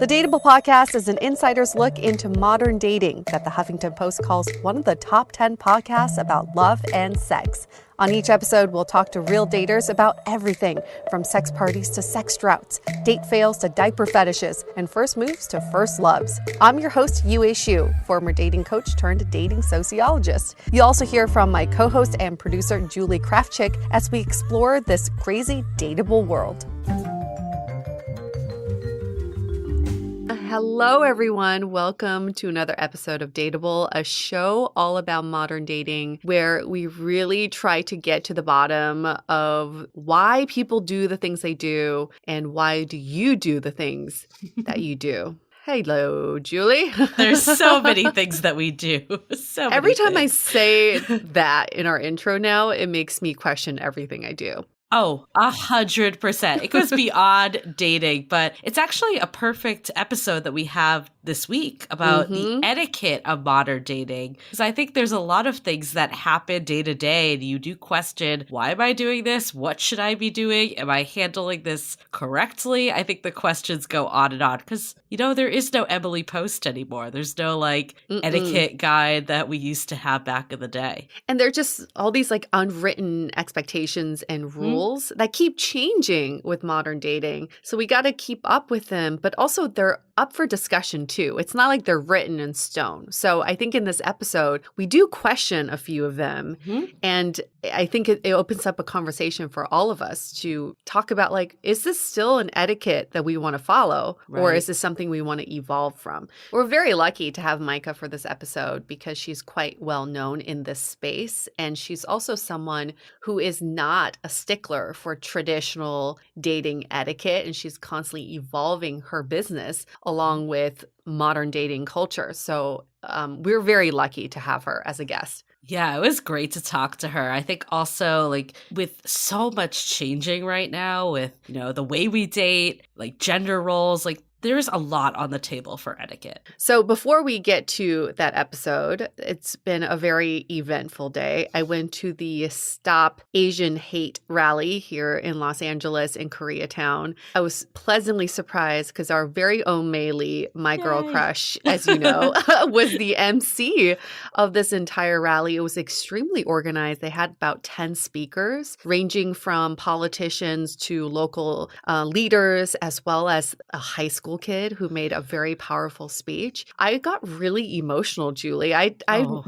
The Dateable podcast is an insider's look into modern dating that the Huffington Post calls one of the top 10 podcasts about love and sex. On each episode, we'll talk to real daters about everything from sex parties to sex droughts, date fails to diaper fetishes, and first moves to first loves. I'm your host, Yue Xu, former dating coach turned dating sociologist. You'll also hear from my co-host and producer, Julie Krafchick, as we explore this crazy dateable world. Hello, everyone. Welcome to another episode of Dateable, a show all about modern dating where we really try to get to the bottom of why people do the things they do and why do you do the things that you do. Hello, Julie. There's so many things that we do. Every time I say that in our intro now, it makes me question everything I do. Oh, 100%. It goes beyond dating, but it's actually a perfect episode that we have this week about the etiquette of modern dating. Because I think there's a lot of things that happen day to day, and you do question, why am I doing this? What should I be doing? Am I handling this correctly? I think the questions go on and on because, you know, there is no Emily Post anymore. There's no etiquette guide that we used to have back in the day. And they're just all these unwritten expectations and rules that keep changing with modern dating. So we got to keep up with them, but also they're up for discussion too. It's not like they're written in stone. So I think in this episode, we do question a few of them. And I think it opens up a conversation for all of us to talk about is this still an etiquette that we want to follow? Right. Or is this something we want to evolve from? We're very lucky to have Myka for this episode because she's quite well known in this space. And she's also someone who is not a stickler for traditional dating etiquette. And she's constantly evolving her business along with modern dating culture. So we're very lucky to have her as a guest. Yeah, it was great to talk to her. I think also with so much changing right now with, the way we date, gender roles, there's a lot on the table for etiquette. So before we get to that episode, it's been a very eventful day. I went to the Stop Asian Hate rally here in Los Angeles in Koreatown. I was pleasantly surprised because our very own Mei Lee, my girl crush, as you know, was the MC of this entire rally. It was extremely organized. They had about 10 speakers, ranging from politicians to local leaders, as well as a high school kid who made a very powerful speech. I got really emotional, Julie. I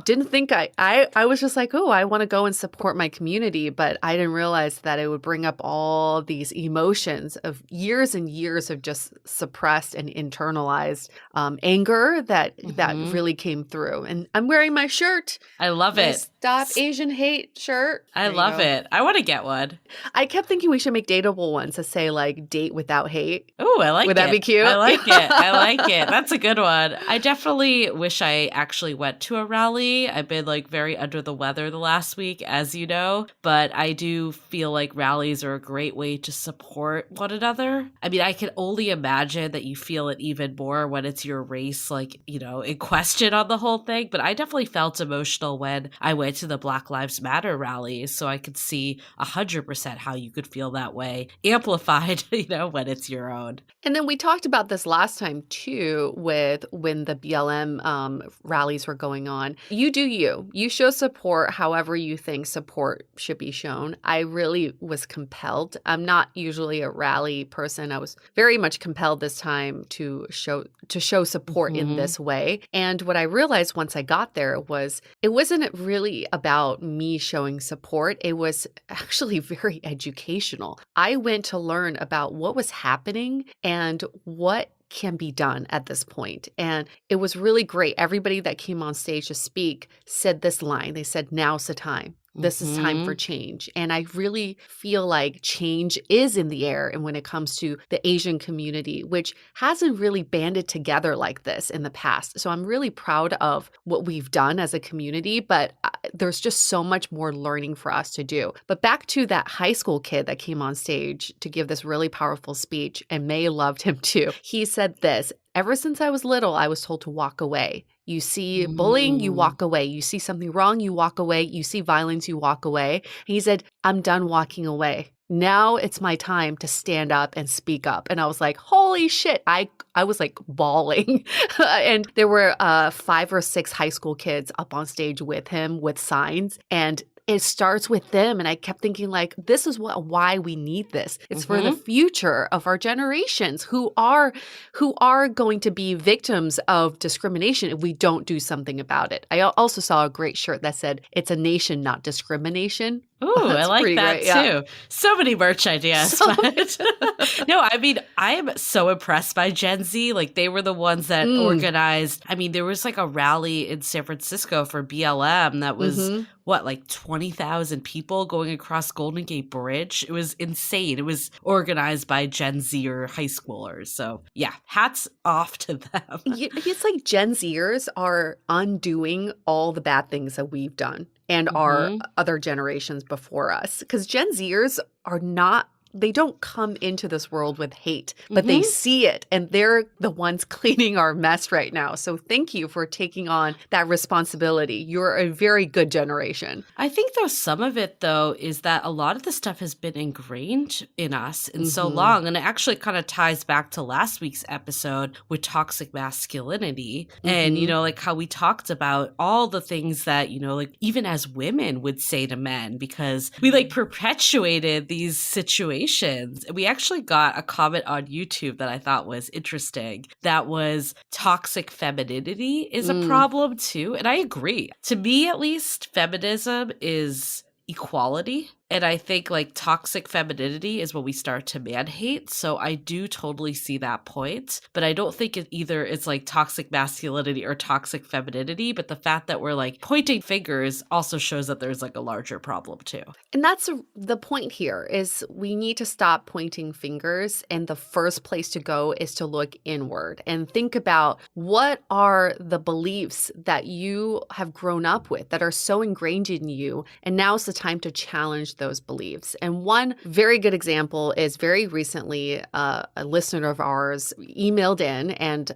didn't think I was just I want to go and support my community, but I didn't realize that it would bring up all these emotions of years and years of just suppressed and internalized anger that really came through. And I'm wearing my shirt. I love it. Stop Asian Hate shirt. I love it. I want to get one. I kept thinking we should make dateable ones that say date without hate. Oh, I like it. Would that be cute? I like it. I like it. That's a good one. I definitely wish I actually went to a rally. I've been very under the weather the last week, as you know, but I do feel like rallies are a great way to support one another. I mean, I can only imagine that you feel it even more when it's your race, in question on the whole thing. But I definitely felt emotional when I went to the Black Lives Matter rally. So I could see 100% how you could feel that way, amplified, when it's your own. And then we talked about this last time too with when the BLM rallies were going on. You do you. You show support however you think support should be shown. I really was compelled. I'm not usually a rally person. I was very much compelled this time to show support in this way. And what I realized once I got there was it wasn't really about me showing support. It was actually very educational. I went to learn about what was happening and what can be done at this point. And it was really great. Everybody that came on stage to speak said this line. They said, now's the time. This is time for change. And I really feel like change is in the air. And when it comes to the Asian community, which hasn't really banded together like this in the past. So I'm really proud of what we've done as a community, but there's just so much more learning for us to do. But back to that high school kid that came on stage to give this really powerful speech, and May loved him too. He said this, ever since I was little, I was told to walk away. You see bullying, you walk away. You see something wrong, you walk away. You see violence, you walk away. And he said, I'm done walking away. now it's my time to stand up and speak up. And I was like, holy shit. I was like bawling. And there were 5 or 6 high school kids up on stage with him with signs. And it starts with them. And I kept thinking like, this is why we need this. It's for the future of our generations who are going to be victims of discrimination if we don't do something about it. I also saw a great shirt that said, it's a nation, not discrimination. Ooh, I like that too. Yeah. So many merch ideas. No, I mean, I am so impressed by Gen Z. Like they were the ones that organized. I mean, there was like a rally in San Francisco for BLM that was like 20,000 people going across Golden Gate Bridge. It was insane. It was organized by Gen Z or high schoolers. So yeah, hats off to them. It's like Gen Zers are undoing all the bad things that we've done and our other generations before us. Because Gen Zers are not, they don't come into this world with hate, but they see it and they're the ones cleaning our mess right now. So thank you for taking on that responsibility. You're a very good generation. I think though some of it though is that a lot of the stuff has been ingrained in us in so long. And it actually kind of ties back to last week's episode with toxic masculinity and, you know, like how we talked about all the things that, you know, like even as women would say to men because we like perpetuated these situations. We actually got a comment on YouTube that I thought was interesting. That was toxic femininity is a problem too. And I agree. To me, at least, feminism is equality. And I think like toxic femininity is when we start to man hate. So I do totally see that point. But I don't think it's like toxic masculinity or toxic femininity. But the fact that we're like pointing fingers also shows that there's like a larger problem too. And that's the point here is we need to stop pointing fingers. And the first place to go is to look inward and think about what are the beliefs that you have grown up with that are so ingrained in you. And now's the time to challenge those beliefs. And one very good example is very recently a listener of ours emailed in and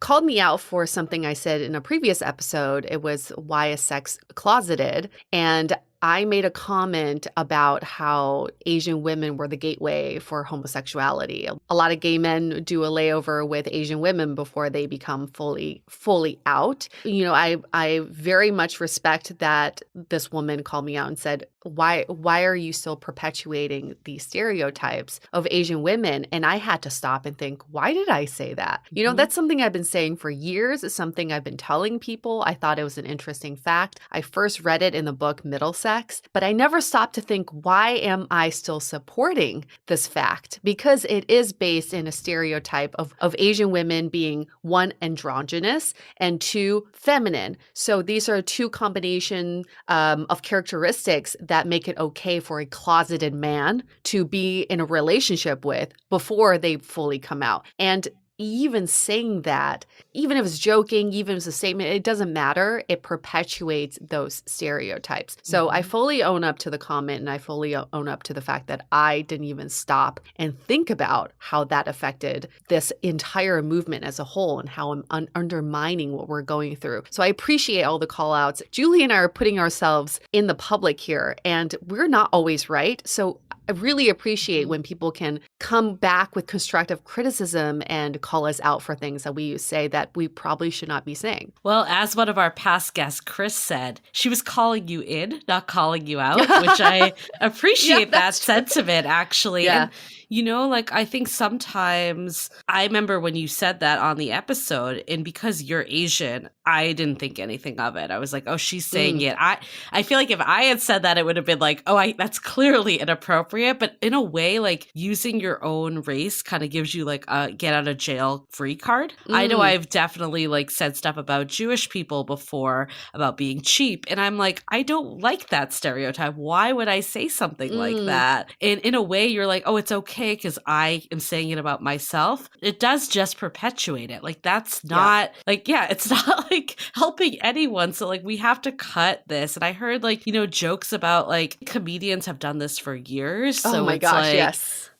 called me out for something I said in a previous episode. It was why is sex closeted? And I made a comment about how Asian women were the gateway for homosexuality. A lot of gay men do a layover with Asian women before they become fully out. You know, I very much respect that this woman called me out and said, why are you still perpetuating these stereotypes of Asian women? And I had to stop and think, why did I say that? You know, that's something I've been saying for years. It's something I've been telling people. I thought it was an interesting fact. I first read it in the book Middlesex, but I never stopped to think, why am I still supporting this fact? Because it is based in a stereotype of Asian women being one, androgynous, and two, feminine. So these are two combination of characteristics that make it okay for a closeted man to be in a relationship with before they fully come out. And even saying that, even if it's joking, even if it's a statement, it doesn't matter. It perpetuates those stereotypes. So I fully own up to the comment and I fully own up to the fact that I didn't even stop and think about how that affected this entire movement as a whole and how I'm undermining what we're going through. So I appreciate all the call outs. Julie and I are putting ourselves in the public here and we're not always right. So I really appreciate when people can come back with constructive criticism and call us out for things that we say that we probably should not be saying. Well, as one of our past guests, Chris, said, she was calling you in, not calling you out, which I appreciate that sentiment, actually. Yeah. And, you know, like, I think sometimes I remember when you said that on the episode, and because you're Asian, I didn't think anything of it. I was like, oh, she's saying it. I feel like if I had said that, it would have been like, oh, that's clearly inappropriate. But in a way, like, using your own race kind of gives you like a get out of jail free card. I know I've definitely like said stuff about Jewish people before about being cheap. And I'm like, I don't like that stereotype. Why would I say something like that? And in a way, you're like, oh, it's okay because I am saying it about myself. It does just perpetuate it. Like, that's not it's not like helping anyone. So like, we have to cut this. And I heard like, you know, jokes about like comedians have done this for years. So oh my gosh, yes.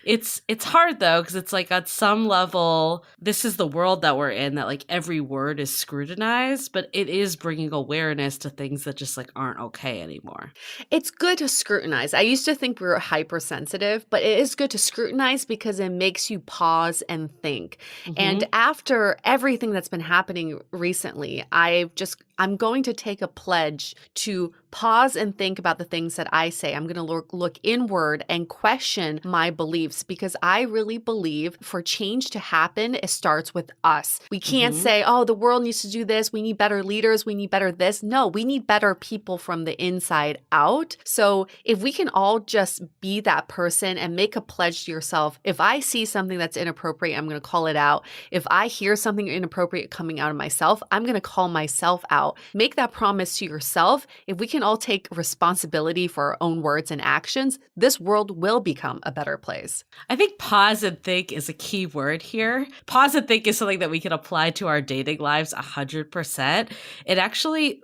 It's hard though, because it's like on some level, this is the world that we're in, that like every word is scrutinized, but it is bringing awareness to things that just like aren't okay anymore. It's good to scrutinize. I used to think we were hypersensitive, but it is good to scrutinize because it makes you pause and think. And Mm-hmm. after everything that's been happening recently, I'm going to take a pledge to pause and think about the things that I say. I'm going to look inward and question my beliefs because I really believe for change to happen, it starts with us. We can't Mm-hmm. say, oh, the world needs to do this. We need better leaders. We need better this. No, we need better people from the inside out. So if we can all just be that person and make a pledge to yourself, if I see something that's inappropriate, I'm going to call it out. If I hear something inappropriate coming out of myself, I'm going to call myself out. Make that promise to yourself. If we can all take responsibility for our own words and actions, this world will become a better place. I think pause and think is a key word here. Pause and think is something that we can apply to our dating lives 100%.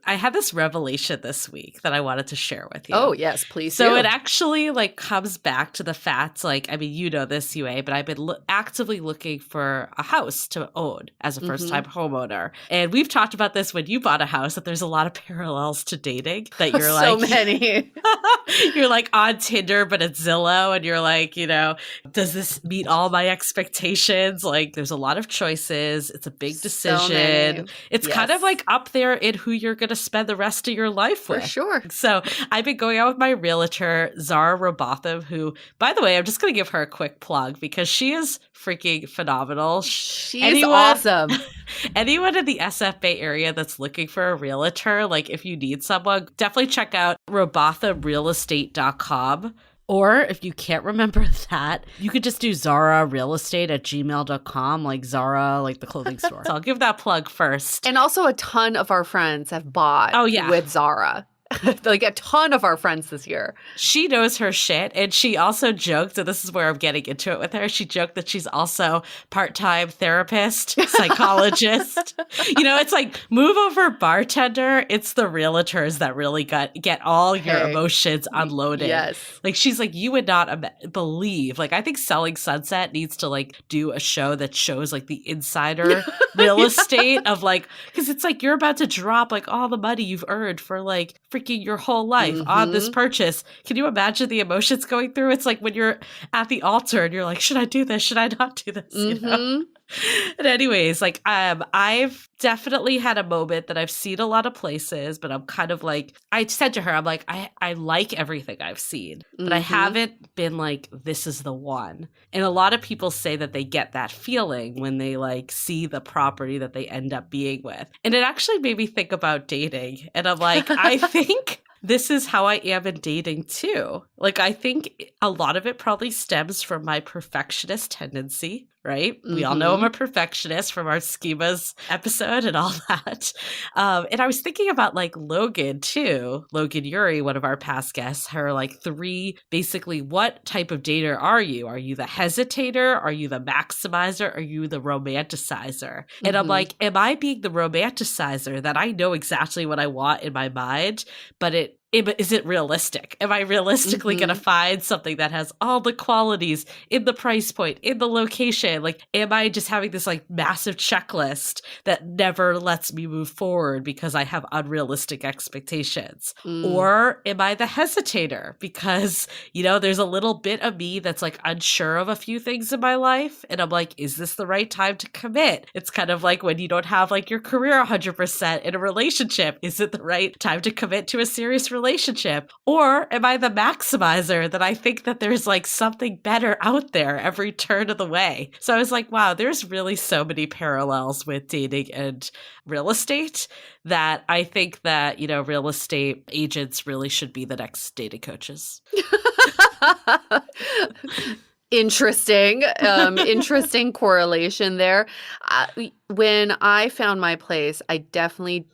I had this revelation this week that I wanted to share with you. Oh, yes, please So do. it actually like comes back to the fact, like, I mean, you know this, UA, but I've been actively looking for a house to own as a first-time homeowner. And we've talked about this when you bought a house, that there's a lot of parallels to dating, that you're So like, many. you're like on Tinder, but it's Zillow, and you're like, you know, does this meet all my expectations? Like, there's a lot of choices. It's a big So decision. many. It's kind of Yes. like up there in who you're going to spend the rest of your life For with. sure. So I've been going out with my realtor, Zara Robotham, who, by the way, I'm just going to give her a quick plug because she is freaking phenomenal. She's awesome. Anyone in the SF Bay area that's looking for a realtor, like if you need someone, definitely check out robothamrealestate.com. Or if you can't remember that, you could just do zararealestate@gmail.com, like Zara, like the clothing store. So I'll give that plug first. And also a ton of our friends have bought with Zara. Like a ton of our friends this year. She knows her shit. And she also joked, and this is where I'm getting into it with her. She joked that she's also part-time therapist, psychologist. You know, it's like move over bartender. It's the realtors that really get all your emotions unloaded. Yes. Like she's like, you would not believe. Like I think Selling Sunset needs to like do a show that shows like the insider real estate of like, because it's like you're about to drop like all the money you've earned for like freaking your whole life on this purchase. Can you imagine the emotions going through? It's like when you're at the altar and you're like, should I do this? Should I not do this? You know? And anyways, like I've definitely had a moment that I've seen a lot of places, but I'm kind of like, I said to her, I'm like, I like everything I've seen, but I haven't been like, this is the one. And a lot of people say that they get that feeling when they like see the property that they end up being with. And it actually made me think about dating. And I'm like, I think this is how I am in dating too. Like, I think a lot of it probably stems from my perfectionist tendency, right? We all know I'm a perfectionist from our schemas episode and all that. And I was thinking about like Logan too. Logan Yuri, one of our past guests, her like 3, basically, what type of dater are you? Are you the hesitator? Are you the maximizer? Are you the romanticizer? And I'm like, am I being the romanticizer that I know exactly what I want in my mind, but is it realistic? Am I realistically going to find something that has all the qualities in the price point, in the location? Like, am I just having this like massive checklist that never lets me move forward because I have unrealistic expectations? Or am I the hesitator because, you know, there's a little bit of me that's like unsure of a few things in my life. And I'm like, is this the right time to commit? It's kind of like when you don't have like your career 100% in a relationship. Is it the right time to commit to a serious relationship? Or am I the maximizer that I think that there's like something better out there every turn of the way? So I was like, wow, there's really so many parallels with dating and real estate that I think that, you know, real estate agents really should be the next dating coaches. Interesting. Interesting correlation there. When I found my place, I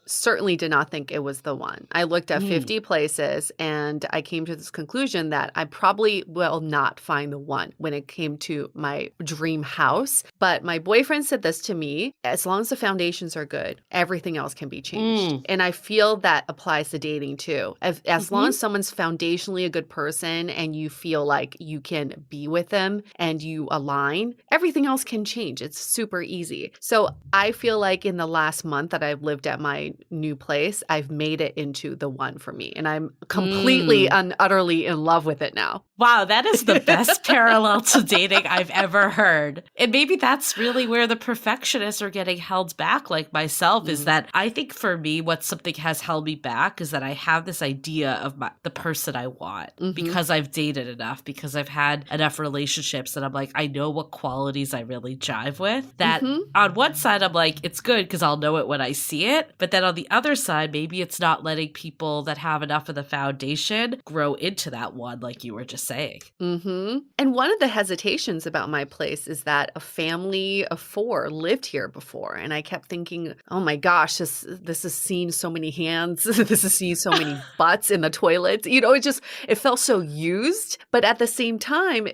certainly did not think it was the one. I looked at 50 places and I came to this conclusion that I probably will not find the one when it came to my dream house. But my boyfriend said this to me, as long as the foundations are good, everything else can be changed. And I feel that applies to dating too. As long as someone's foundationally a good person and you feel like you can be with them and you align, everything else can change. It's super easy. So I feel like in the last month that I've lived at my new place, I've made it into the one for me. And I'm completely and utterly in love with it now. Wow, that is the best parallel to dating I've ever heard. And maybe that's really where the perfectionists are getting held back, like myself, is that I think for me, what something has held me back is that I have this idea of the person I want because I've dated enough, because I've had enough relationships that I'm like, I know what qualities I really jive with. That on one side, I'm like, it's good because I'll know it when I see it. But then on the other side, maybe it's not letting people that have enough of the foundation grow into that one, like you were just saying. And one of the hesitations about my place is that a family of 4 lived here before. And I kept thinking, oh my gosh, this has seen so many hands. This has seen so many butts in the toilets. You know, it felt so used. But at the same time,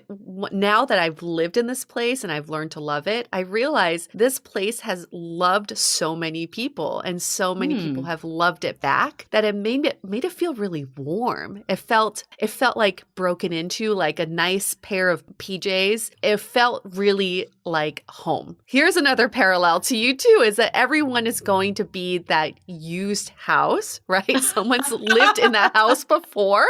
now that I've lived in this place and I've learned to love it, I realize this place has loved so many people and so many people have loved it back that it made it feel really warm. It felt like broken into, like a nice pair of PJs. It felt really like home. Here's another parallel to you too, is that everyone is going to be that used house, right? Someone's lived in that house before,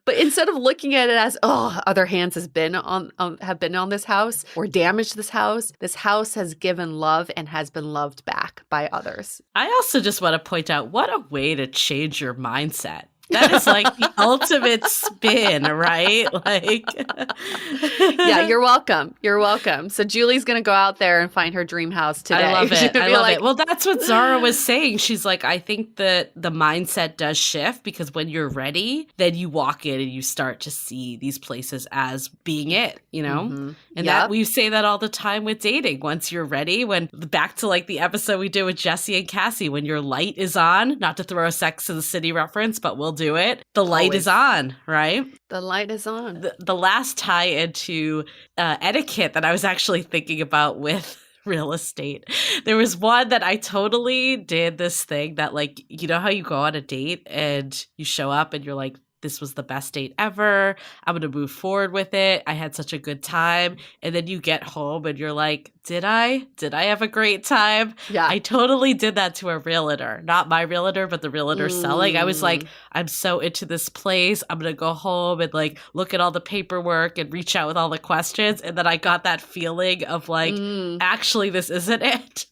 but instead of looking at it as, oh, other hands have been on this house or damaged this house has given love and has been loved back by others. I also just want to point out what a way to change your mindset. That is like the ultimate spin, right? Like, yeah, you're welcome. You're welcome. So Julie's going to go out there and find her dream house today. I love it. I love it. Well, that's what Zara was saying. She's like, I think that the mindset does shift because when you're ready, then you walk in and you start to see these places as being it, you know? And that we say that all the time with dating. Once you're ready, back to like the episode we did with Jesse and Cassie, when your light is on, not to throw a Sex and the City reference, but we'll do it. The light is on, right? The light is on. The last tie into etiquette that I was actually thinking about with real estate. There was one that I totally did this thing that, like, you know how you go on a date and you show up and you're like, this was the best date ever. I'm going to move forward with it. I had such a good time. And then you get home and you're like, did I have a great time? Yeah. I totally did that to a realtor, not my realtor, but the realtor selling. I was like, I'm so into this place. I'm going to go home and like look at all the paperwork and reach out with all the questions. And then I got that feeling of like, actually, this isn't it.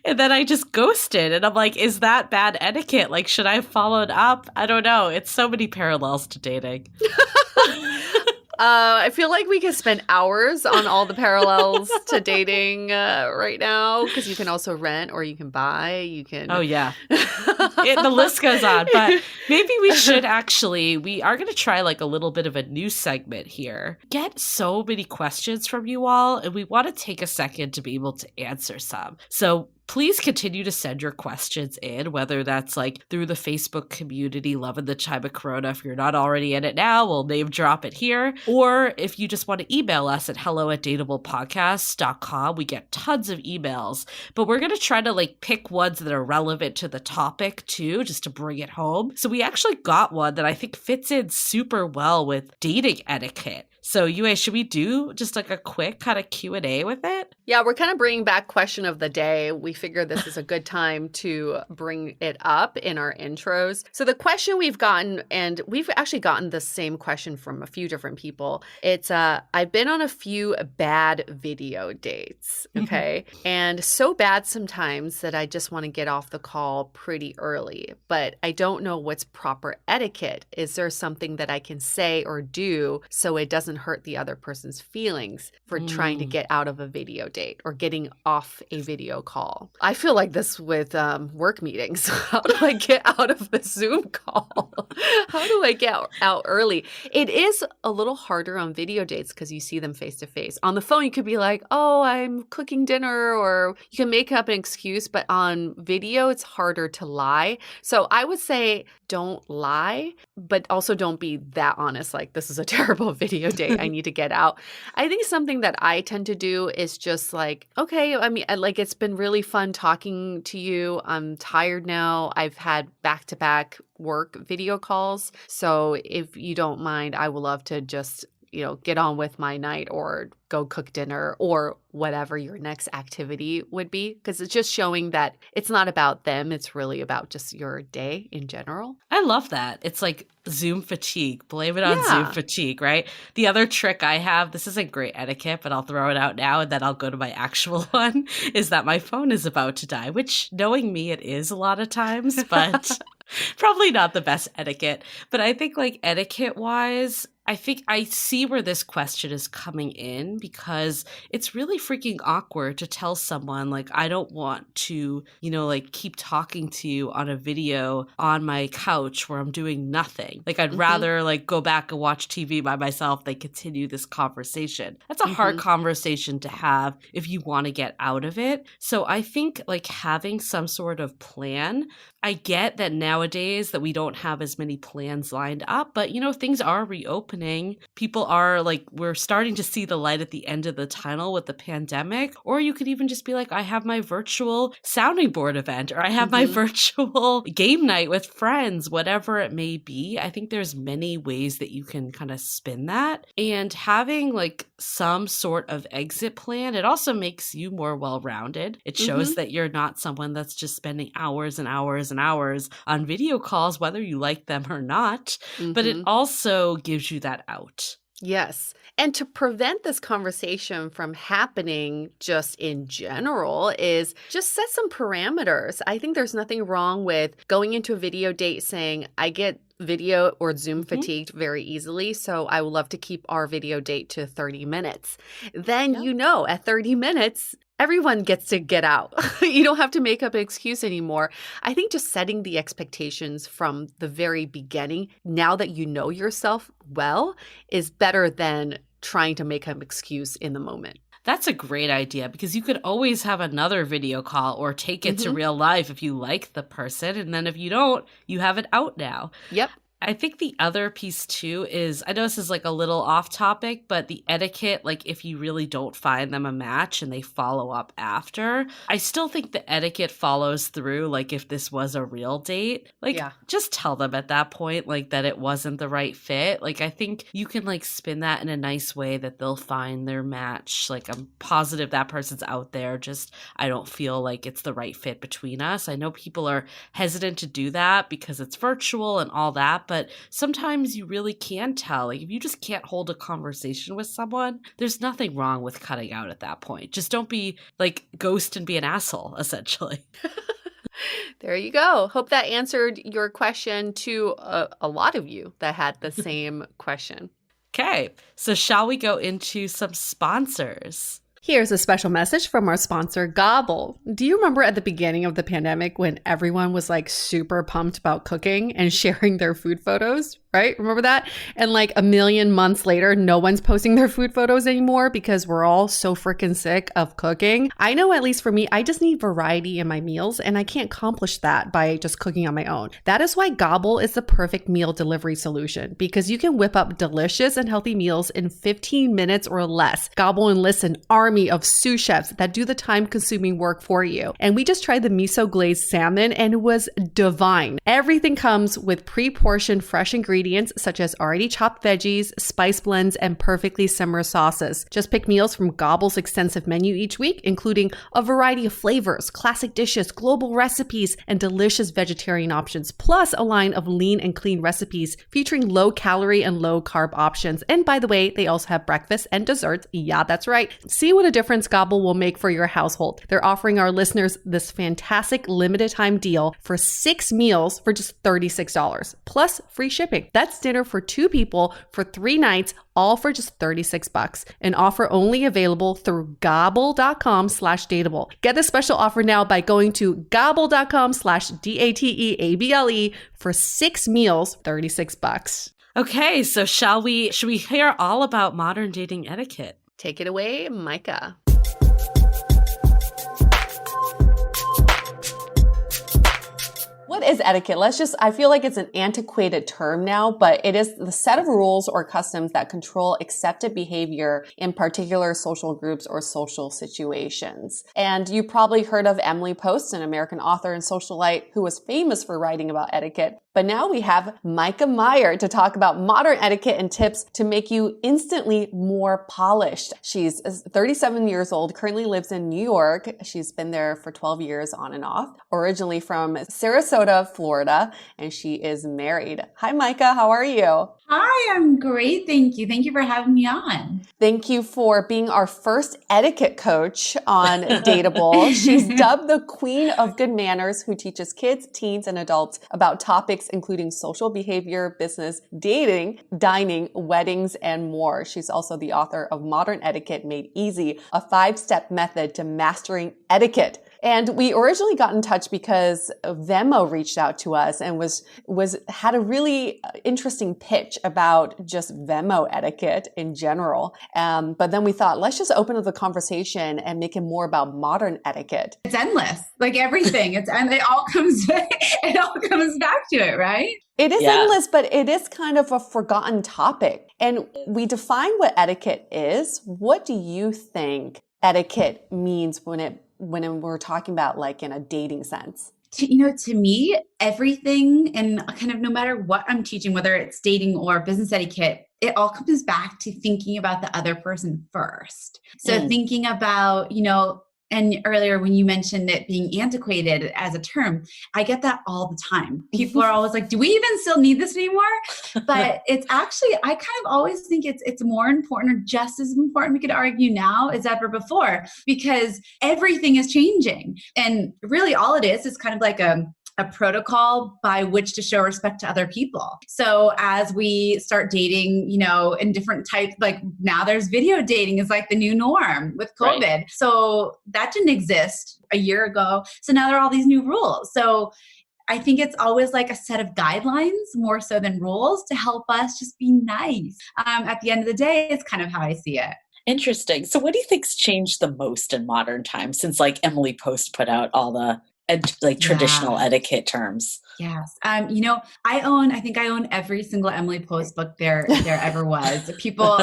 And then I just ghosted. And I'm like, is that bad etiquette? Like, should I have followed up? I don't know. It's so many parallels to dating. I feel like we could spend hours on all the parallels to dating right now, because you can also rent or you can buy. You can. Oh, yeah. The list goes on. But maybe we are going to try like a little bit of a new segment here. Get so many questions from you all, and we want to take a second to be able to answer some. So please continue to send your questions in, whether that's like through the Facebook community, Loving the Chime of Corona. If you're not already in it now, we'll name drop it here. Or if you just want to email us at hello@dateablepodcast.com. We get tons of emails, but we're going to try to like pick ones that are relevant to the topic too, just to bring it home. So we actually got one that I think fits in super well with dating etiquette. So Yue, should we do just like a quick kind of Q&A with it? Yeah, we're kind of bringing back question of the day. We figure this is a good time to bring it up in our intros. So the question we've gotten, and we've actually gotten the same question from a few different people. It's, I've been on a few bad video dates, okay? And so bad sometimes that I just want to get off the call pretty early, but I don't know what's proper etiquette. Is there something that I can say or do so it doesn't doesn't hurt the other person's feelings for trying to get out of a video date or getting off a video call. I feel like this with work meetings. How do I get out of the Zoom call? How do I get out early? It is a little harder on video dates because you see them face to face. On the phone, you could be like, oh, I'm cooking dinner, or you can make up an excuse, but on video, it's harder to lie. So I would say don't lie, but also don't be that honest. Like, this is a terrible video date. I need to get out. I think something that I tend to do is just like, okay, I mean, like, it's been really fun talking to you. I'm tired now. I've had back-to-back work video calls. So if you don't mind, I would love to just, get on with my night or go cook dinner or whatever your next activity would be. Because it's just showing that it's not about them. It's really about just your day in general. I love that. It's like Zoom fatigue. Blame it on Zoom fatigue, right? The other trick I have, this isn't great etiquette, but I'll throw it out now and then I'll go to my actual one, is that my phone is about to die, which knowing me, it is a lot of times, but probably not the best etiquette. But I think like etiquette wise, I think I see where this question is coming in because it's really freaking awkward to tell someone like, I don't want to, like keep talking to you on a video on my couch where I'm doing nothing. Like I'd rather like go back and watch TV by myself than continue this conversation. That's a hard conversation to have if you want to get out of it. So I think like having some sort of plan, I get that nowadays that we don't have as many plans lined up, but things are reopening. People are like, we're starting to see the light at the end of the tunnel with the pandemic. Or you could even just be like, I have my virtual sounding board event, or I have my virtual game night with friends, whatever it may be. I think there's many ways that you can kind of spin that. And having like some sort of exit plan, it also makes you more well-rounded. It shows that you're not someone that's just spending hours and hours and hours on video calls, whether you like them or not, but it also gives you that out. Yes. And to prevent this conversation from happening just in general is just set some parameters. I think there's nothing wrong with going into a video date saying, I get video or Zoom fatigued very easily, so I would love to keep our video date to 30 minutes. Then, at 30 minutes, everyone gets to get out. You don't have to make up an excuse anymore. I think just setting the expectations from the very beginning, now that you know yourself well, is better than trying to make an excuse in the moment. That's a great idea because you could always have another video call or take it to real life if you like the person. And then if you don't, you have it out now. Yep. I think the other piece too is, I know this is like a little off topic, but the etiquette, like if you really don't find them a match and they follow up after, I still think the etiquette follows through. Like if this was a real date, like just tell them at that point, like that it wasn't the right fit. Like I think you can like spin that in a nice way that they'll find their match. Like I'm positive that person's out there. Just, I don't feel like it's the right fit between us. I know people are hesitant to do that because it's virtual and all that. But sometimes you really can tell. Like if you just can't hold a conversation with someone, there's nothing wrong with cutting out at that point. Just don't be like ghost and be an asshole, essentially. There you go. Hope that answered your question to a lot of you that had the same question. Okay, so shall we go into some sponsors? Here's a special message from our sponsor, Gobble. Do you remember at the beginning of the pandemic when everyone was like super pumped about cooking and sharing their food photos? Right? Remember that? And like a million months later, no one's posting their food photos anymore because we're all so freaking sick of cooking. I know, at least for me, I just need variety in my meals, and I can't accomplish that by just cooking on my own. That is why Gobble is the perfect meal delivery solution, because you can whip up delicious and healthy meals in 15 minutes or less. Gobble enlists an army of sous chefs that do the time-consuming work for you. And we just tried the miso glazed salmon, and it was divine. Everything comes with pre-portioned fresh ingredients such as already chopped veggies, spice blends, and perfectly simmered sauces. Just pick meals from Gobble's extensive menu each week, including a variety of flavors, classic dishes, global recipes, and delicious vegetarian options, plus a line of lean and clean recipes featuring low-calorie and low-carb options. And by the way, they also have breakfast and desserts. Yeah, that's right. See what a difference Gobble will make for your household. They're offering our listeners this fantastic limited time deal for 6 meals for just $36, plus free shipping. That's dinner for 2 people for 3 nights, all for just $36. An offer only available through gobble.com/dateable. Get the special offer now by going to gobble.com/DATEABLE for 6 meals, $36. Okay, so should we hear all about modern dating etiquette? Take it away, Myka. What is etiquette? I feel like it's an antiquated term now, but it is the set of rules or customs that control accepted behavior in particular social groups or social situations. And you probably heard of Emily Post, an American author and socialite who was famous for writing about etiquette. But now we have Myka Meier to talk about modern etiquette and tips to make you instantly more polished. She's 37 years old, currently lives in New York. She's been there for 12 years on and off, originally from Sarasota, Florida, and she is married. Hi, Myka. How are you? Hi, I'm great. Thank you. Thank you for having me on. Thank you for being our first etiquette coach on Dateable. She's dubbed the Queen of Good Manners, who teaches kids, teens, and adults about topics including social behavior, business, dating, dining, weddings, and more. She's also the author of Modern Etiquette Made Easy, a 5-step method to mastering etiquette. And we originally got in touch because Venmo reached out to us and had a really interesting pitch about just Venmo etiquette in general. But then we thought, let's just open up the conversation and make it more about modern etiquette. It's endless, like everything. It all comes back to it, right? It is endless, but it is kind of a forgotten topic. And we define what etiquette is. What do you think etiquette means when we're talking about like in a dating sense? To me, everything and kind of no matter what I'm teaching, whether it's dating or business etiquette, it all comes back to thinking about the other person first. So thinking about, and earlier when you mentioned it being antiquated as a term, I get that all the time. People are always like, do we even still need this anymore? But it's actually, I kind of always think it's more important or just as important, we could argue now as ever before, because everything is changing. And really all it is kind of like a protocol by which to show respect to other people. So as we start dating, in different types, like now there's video dating is like the new norm with COVID. Right. So that didn't exist a year ago. So now there are all these new rules. So I think it's always like a set of guidelines more so than rules to help us just be nice. At the end of the day, it's kind of how I see it. Interesting. So what do you think's changed the most in modern times since like Emily Post put out all the traditional etiquette terms? Yes. I own every single Emily Post book there ever was. People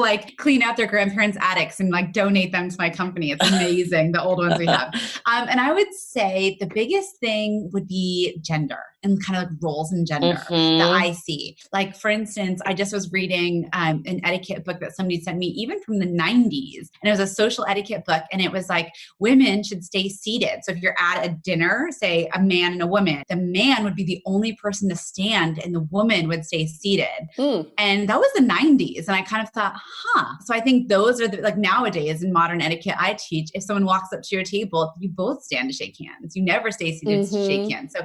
like clean out their grandparents' attics and like donate them to my company. It's amazing, the old ones we have. And I would say the biggest thing would be gender and kind of like roles in gender that I see. Like for instance, I just was reading an etiquette book that somebody sent me even from the 90s. And it was a social etiquette book. And it was like women should stay seated. So if you're at a dinner, say a man and a woman, the man would be the only person to stand and the woman would stay seated. And that was the 90s. And I kind of thought, So I think those are like nowadays in modern etiquette I teach, if someone walks up to your table, you both stand to shake hands. You never stay seated to shake hands. So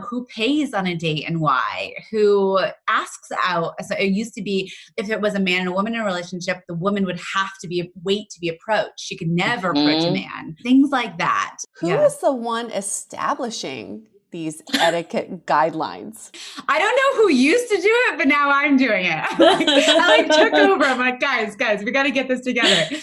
who pays on a date and why? Who asks out? So it used to be if it was a man and a woman in a relationship, the woman would have to wait to be approached. She could never approach a man. Things like that. Who is the one establishing these etiquette guidelines? I don't know who used to do it, but now I'm doing it. I took over. I'm like, guys, we got to get this together.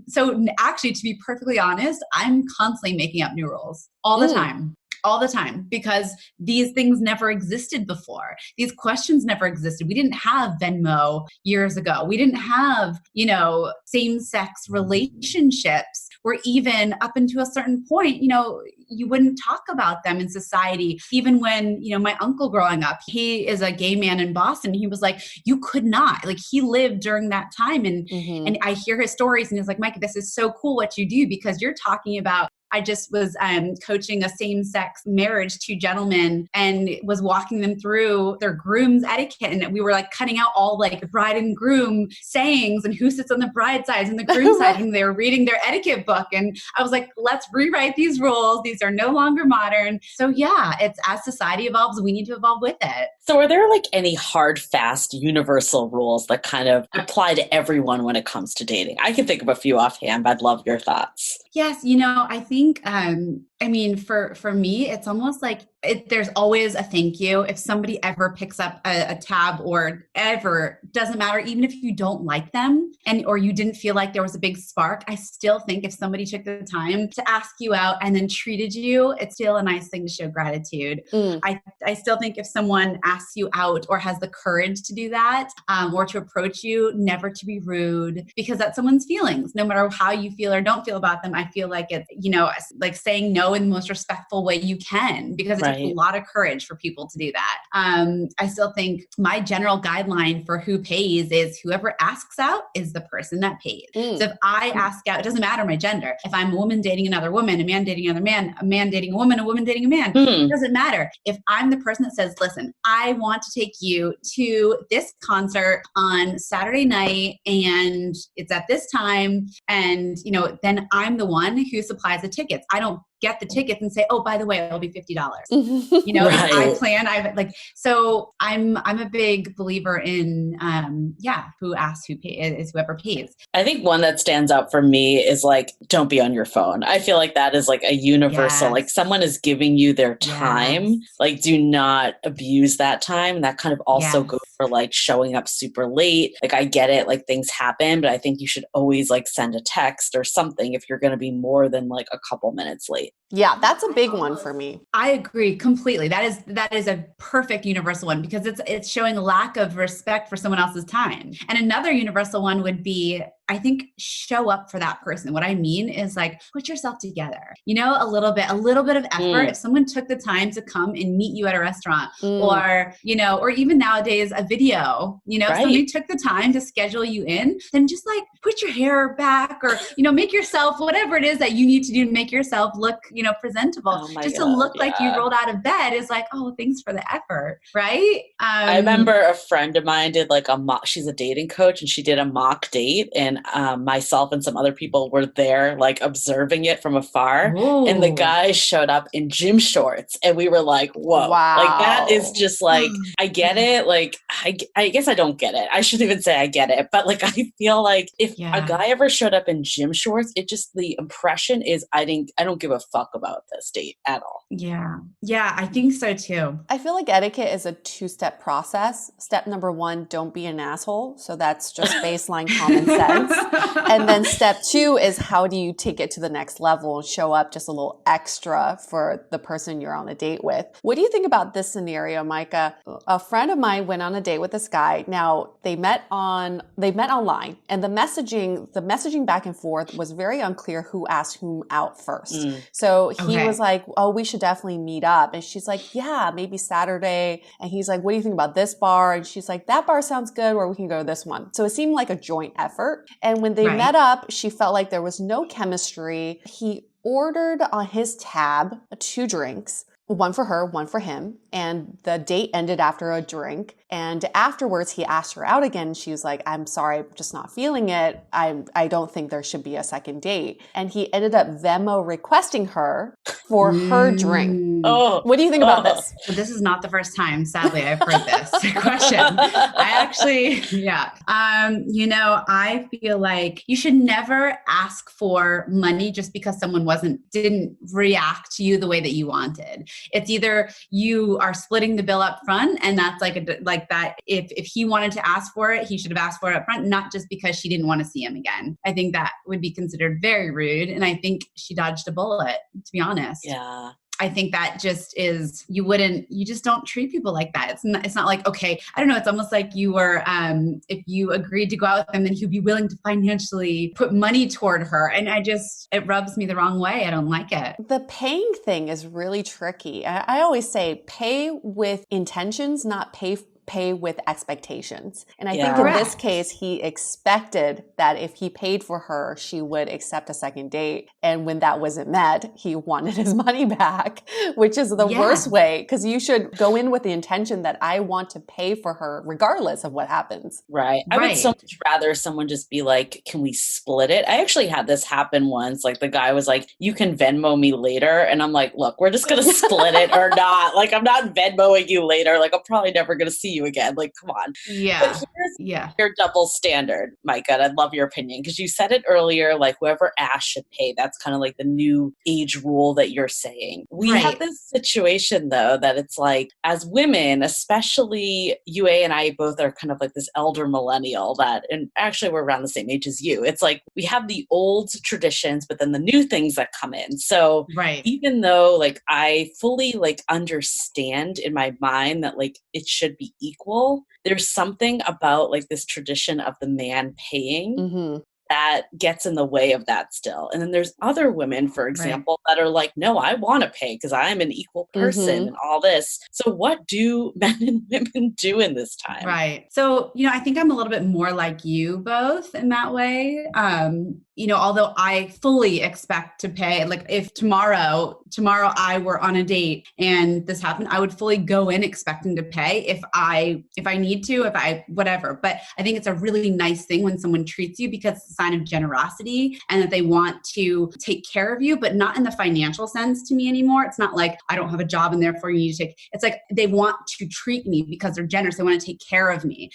So actually, to be perfectly honest, I'm constantly making up new rules all the time. All the time, because these things never existed before. These questions never existed. We didn't have Venmo years ago. We didn't have, same-sex relationships where even up until a certain point, you wouldn't talk about them in society. Even when, my uncle growing up, he is a gay man in Boston. He was like, you could not, like he lived during that time. And I hear his stories and he's like, Myka, this is so cool what you do because you're talking about I just was coaching a same-sex marriage, 2 gentlemen, and was walking them through their groom's etiquette. And we were like cutting out all like the bride and groom sayings and who sits on the bride side and the groom side. And they were reading their etiquette book. And I was like, let's rewrite these rules. These are no longer modern. So yeah, it's as society evolves, we need to evolve with it. So are there like any hard, fast, universal rules that kind of apply to everyone when it comes to dating? I can think of a few offhand, but I'd love your thoughts. Yes, I think, for me, it's almost like there's always a thank you. If somebody ever picks up a tab or ever, doesn't matter, even if you don't like them or you didn't feel like there was a big spark, I still think if somebody took the time to ask you out and then treated you, it's still a nice thing to show gratitude. I still think if someone asks you out or has the courage to do that, or to approach you, never to be rude, because that's someone's feelings. No matter how you feel or don't feel about them, I feel like it's, like saying no in the most respectful way you can, because it takes a lot of courage for people to do that. I still think my general guideline for who pays is whoever asks out is the person that pays. So if I ask out, it doesn't matter my gender. If I'm a woman dating another woman, a man dating another man, a man dating a woman dating a man, it doesn't matter. If I'm the person that says, listen, I want to take you to this concert on Saturday night and it's at this time, and then I'm the one who supplies the tickets. I don't get the tickets and say, oh, by the way, it'll be $50. I plan, so I'm a big believer in, who asks, who pays, is whoever pays. I think one that stands out for me is like, don't be on your phone. I feel like that is like a universal, like someone is giving you their time, like do not abuse that time. That kind of also goes for like showing up super late. Like I get it, like things happen, but I think you should always like send a text or something if you're going to be more than like a couple minutes late. Yeah, that's a big one for me. I agree completely. That is a perfect universal one, because it's showing a lack of respect for someone else's time. And another universal one would be, I think, show up for that person. What I mean is like, put yourself together, a little bit of effort. If someone took the time to come and meet you at a restaurant or even nowadays a video, if somebody took the time to schedule you in, then just like put your hair back or, make yourself, whatever it is that you need to do to make yourself look, presentable. Just to look like you rolled out of bed is like, oh, thanks for the effort. Right. I remember a friend of mine did like she's a dating coach, and she did a mock date, and myself and some other people were there like observing it from afar. Ooh. And the guy showed up in gym shorts, and we were like, whoa. Wow. Like that is just like, I get it. Like, I guess I don't get it. I shouldn't even say I get it, but like, I feel like if a guy ever showed up in gym shorts, the impression is, I don't give a fuck about this date at all. Yeah. Yeah. I think so too. I feel like etiquette is a 2-step process. Step number 1, don't be an asshole. So that's just baseline common sense. And then step 2 is how do you take it to the next level and show up just a little extra for the person you're on a date with. What do you think about this scenario, Myka? A friend of mine went on a date with this guy. Now they met online, and the messaging back and forth was very unclear who asked whom out first. So he was like, oh, we should definitely meet up. And she's like, yeah, maybe Saturday. And he's like, what do you think about this bar? And she's like, that bar sounds good, or we can go to this one. So it seemed like a joint effort. And when they met up, she felt like there was no chemistry. He ordered on his tab 2 drinks. One for her, one for him. And the date ended after a drink. And afterwards, he asked her out again. She was like, I'm sorry, I'm just not feeling it. I don't think there should be a second date. And he ended up Venmo requesting her for her drink. Oh, what do you think about this? So this is not the first time, sadly, I've heard this question. I feel like you should never ask for money just because someone didn't react to you the way that you wanted. It's either you are splitting the bill up front, and that's like that. If he wanted to ask for it, he should have asked for it up front, not just because she didn't want to see him again. I think that would be considered very rude. And I think she dodged a bullet, to be honest. Yeah. I think that just is, you just don't treat people like that. It's not like, okay, I don't know. It's almost like you were, if you agreed to go out with him, then he'd be willing to financially put money toward her. And it rubs me the wrong way. I don't like it. The paying thing is really tricky. I always say pay with intentions, not pay pay with expectations. And I Yeah. think in this case, he expected that if he paid for her, she would accept a second date. And when that wasn't met, he wanted his money back, which is the worst way, because you should go in with the intention that I want to pay for her regardless of what happens. Right. I would so much rather someone just be like, can we split it? I actually had this happen once. Like the guy was like, you can Venmo me later. And I'm like, look, we're just going to split it or not. Like, I'm not Venmoing you later. Like, I'm probably never going to see you again. Like, come on. Yeah. But here's your double standard, Myka. And I'd love your opinion because you said it earlier, like whoever asked should pay. That's kind of like the new age rule that you're saying. We have this situation though, that it's like as women, especially you and I both are kind of like this elder millennial that, and actually we're around the same age as you. It's like we have the old traditions, but then the new things that come in. So even though like I fully like understand in my mind that like it should be equal, there's something about like this tradition of the man paying that gets in the way of that still. And then there's other women, for example, that are like, no, I want to pay because I'm an equal person and all this. So what do men and women do in this time? Right. So, I think I'm a little bit more like you both in that way. Although I fully expect to pay, like if tomorrow I were on a date and this happened, I would fully go in expecting to pay if I need to, whatever. But I think it's a really nice thing when someone treats you because it's a sign of generosity and that they want to take care of you, but not in the financial sense to me anymore. It's not like I don't have a job and therefore you need to take, it's like they want to treat me because they're generous. They want to take care of me.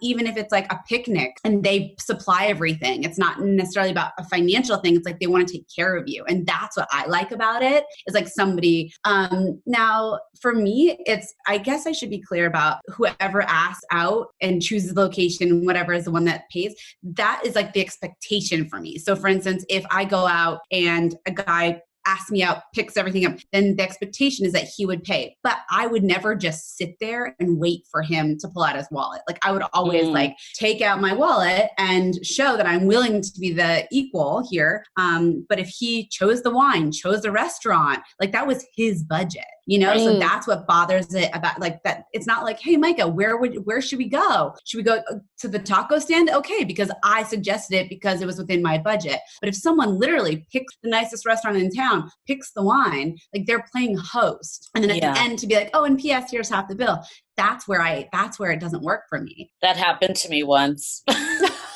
Even if it's like a picnic and they supply everything, it's not necessarily about a financial thing. It's like they want to take care of you. And that's what I like about it, is like somebody, now for me, I guess I should be clear about whoever asks out and chooses the location, whatever is the one that pays, that is like the expectation for me. So for instance, if I go out and a guy asks me out, picks everything up, then the expectation is that he would pay. But I would never just sit there and wait for him to pull out his wallet. Like I would always like take out my wallet and show that I'm willing to be the equal here. But if he chose the wine, chose the restaurant, like that was his budget. So that's what bothers it about like that. It's not like, hey, Myka, where should we go? Should we go to the taco stand? Okay, because I suggested it because it was within my budget. But if someone literally picks the nicest restaurant in town, picks the wine, like they're playing host. And then at the end to be like, oh, and P.S. here's half the bill. That's where it doesn't work for me. That happened to me once.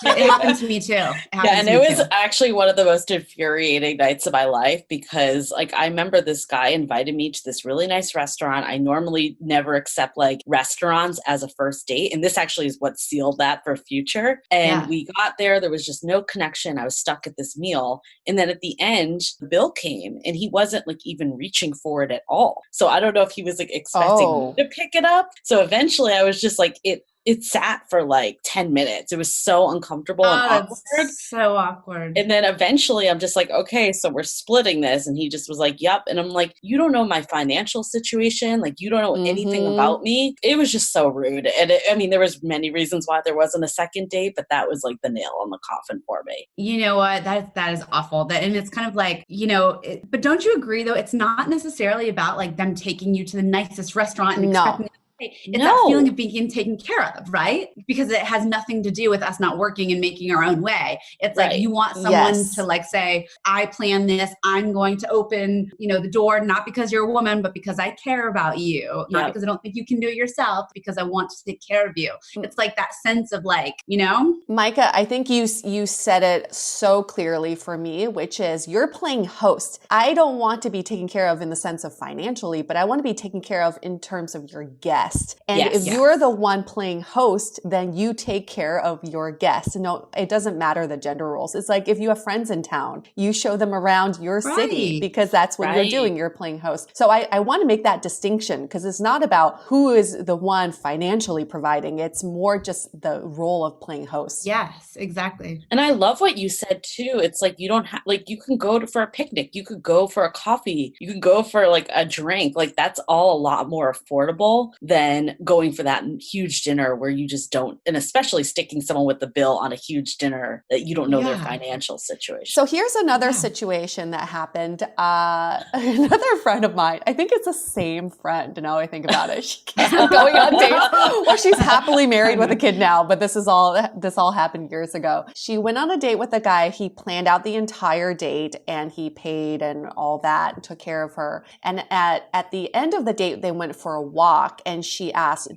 It happened to me too. It was actually one of the most infuriating nights of my life because like I remember this guy invited me to this really nice restaurant. I normally never accept like restaurants as a first date. And this actually is what sealed that for future. And we got there was just no connection. I was stuck at this meal. And then at the end, the bill came and he wasn't like even reaching for it at all. So I don't know if he was like expecting me to pick it up. So eventually I was just like, it sat for like 10 minutes. It was so uncomfortable and awkward. So awkward. And then eventually I'm just like, okay, so we're splitting this. And he just was like, yep. And I'm like, you don't know my financial situation. Like you don't know anything about me. It was just so rude. And there was many reasons why there wasn't a second date, but that was like the nail on the coffin for me. You know what? That is awful. And it's kind of like, but don't you agree though? It's not necessarily about like them taking you to the nicest restaurant and expecting it's that feeling of being taken care of, right? Because it has nothing to do with us not working and making our own way. It's like you want someone to like say, I plan this. I'm going to open, the door, not because you're a woman, but because I care about you. Not because I don't think you can do it yourself, because I want to take care of you. It's like that sense of like, Myka, I think you said it so clearly for me, which is you're playing host. I don't want to be taken care of in the sense of financially, but I want to be taken care of in terms of your guest. And if you're the one playing host, then you take care of your guest. No, it doesn't matter the gender roles. It's like if you have friends in town, you show them around your city because that's what you're doing. You're playing host. So I want to make that distinction because it's not about who is the one financially providing. It's more just the role of playing host. Yes, exactly. And I love what you said too. It's like you don't have, like you can go for a picnic. You could go for a coffee. You could go for like a drink. Like that's all a lot more affordable than than going for that huge dinner where you just don't, and especially sticking someone with the bill on a huge dinner that you don't know their financial situation. So here's another situation that happened. Another friend of mine, I think it's the same friend now I think about it. She keeps on going on dates. Well, she's happily married with a kid now, but this all happened years ago. She went on a date with a guy. He planned out the entire date and he paid and all that and took care of her. And at the end of the date, they went for a walk and she asked,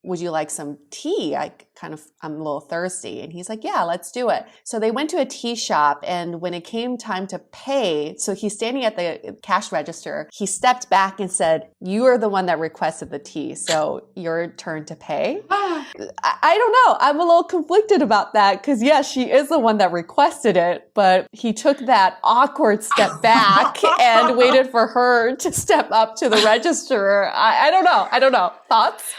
would you like some tea? I'm a little thirsty. And he's like, yeah, let's do it. So they went to a tea shop, and when it came time to pay, so he's standing at the cash register, he stepped back and said, you are the one that requested the tea, so your turn to pay. I don't know. I'm a little conflicted about that because yes, she is the one that requested it, but he took that awkward step back and waited for her to step up to the register. I don't know. Thoughts?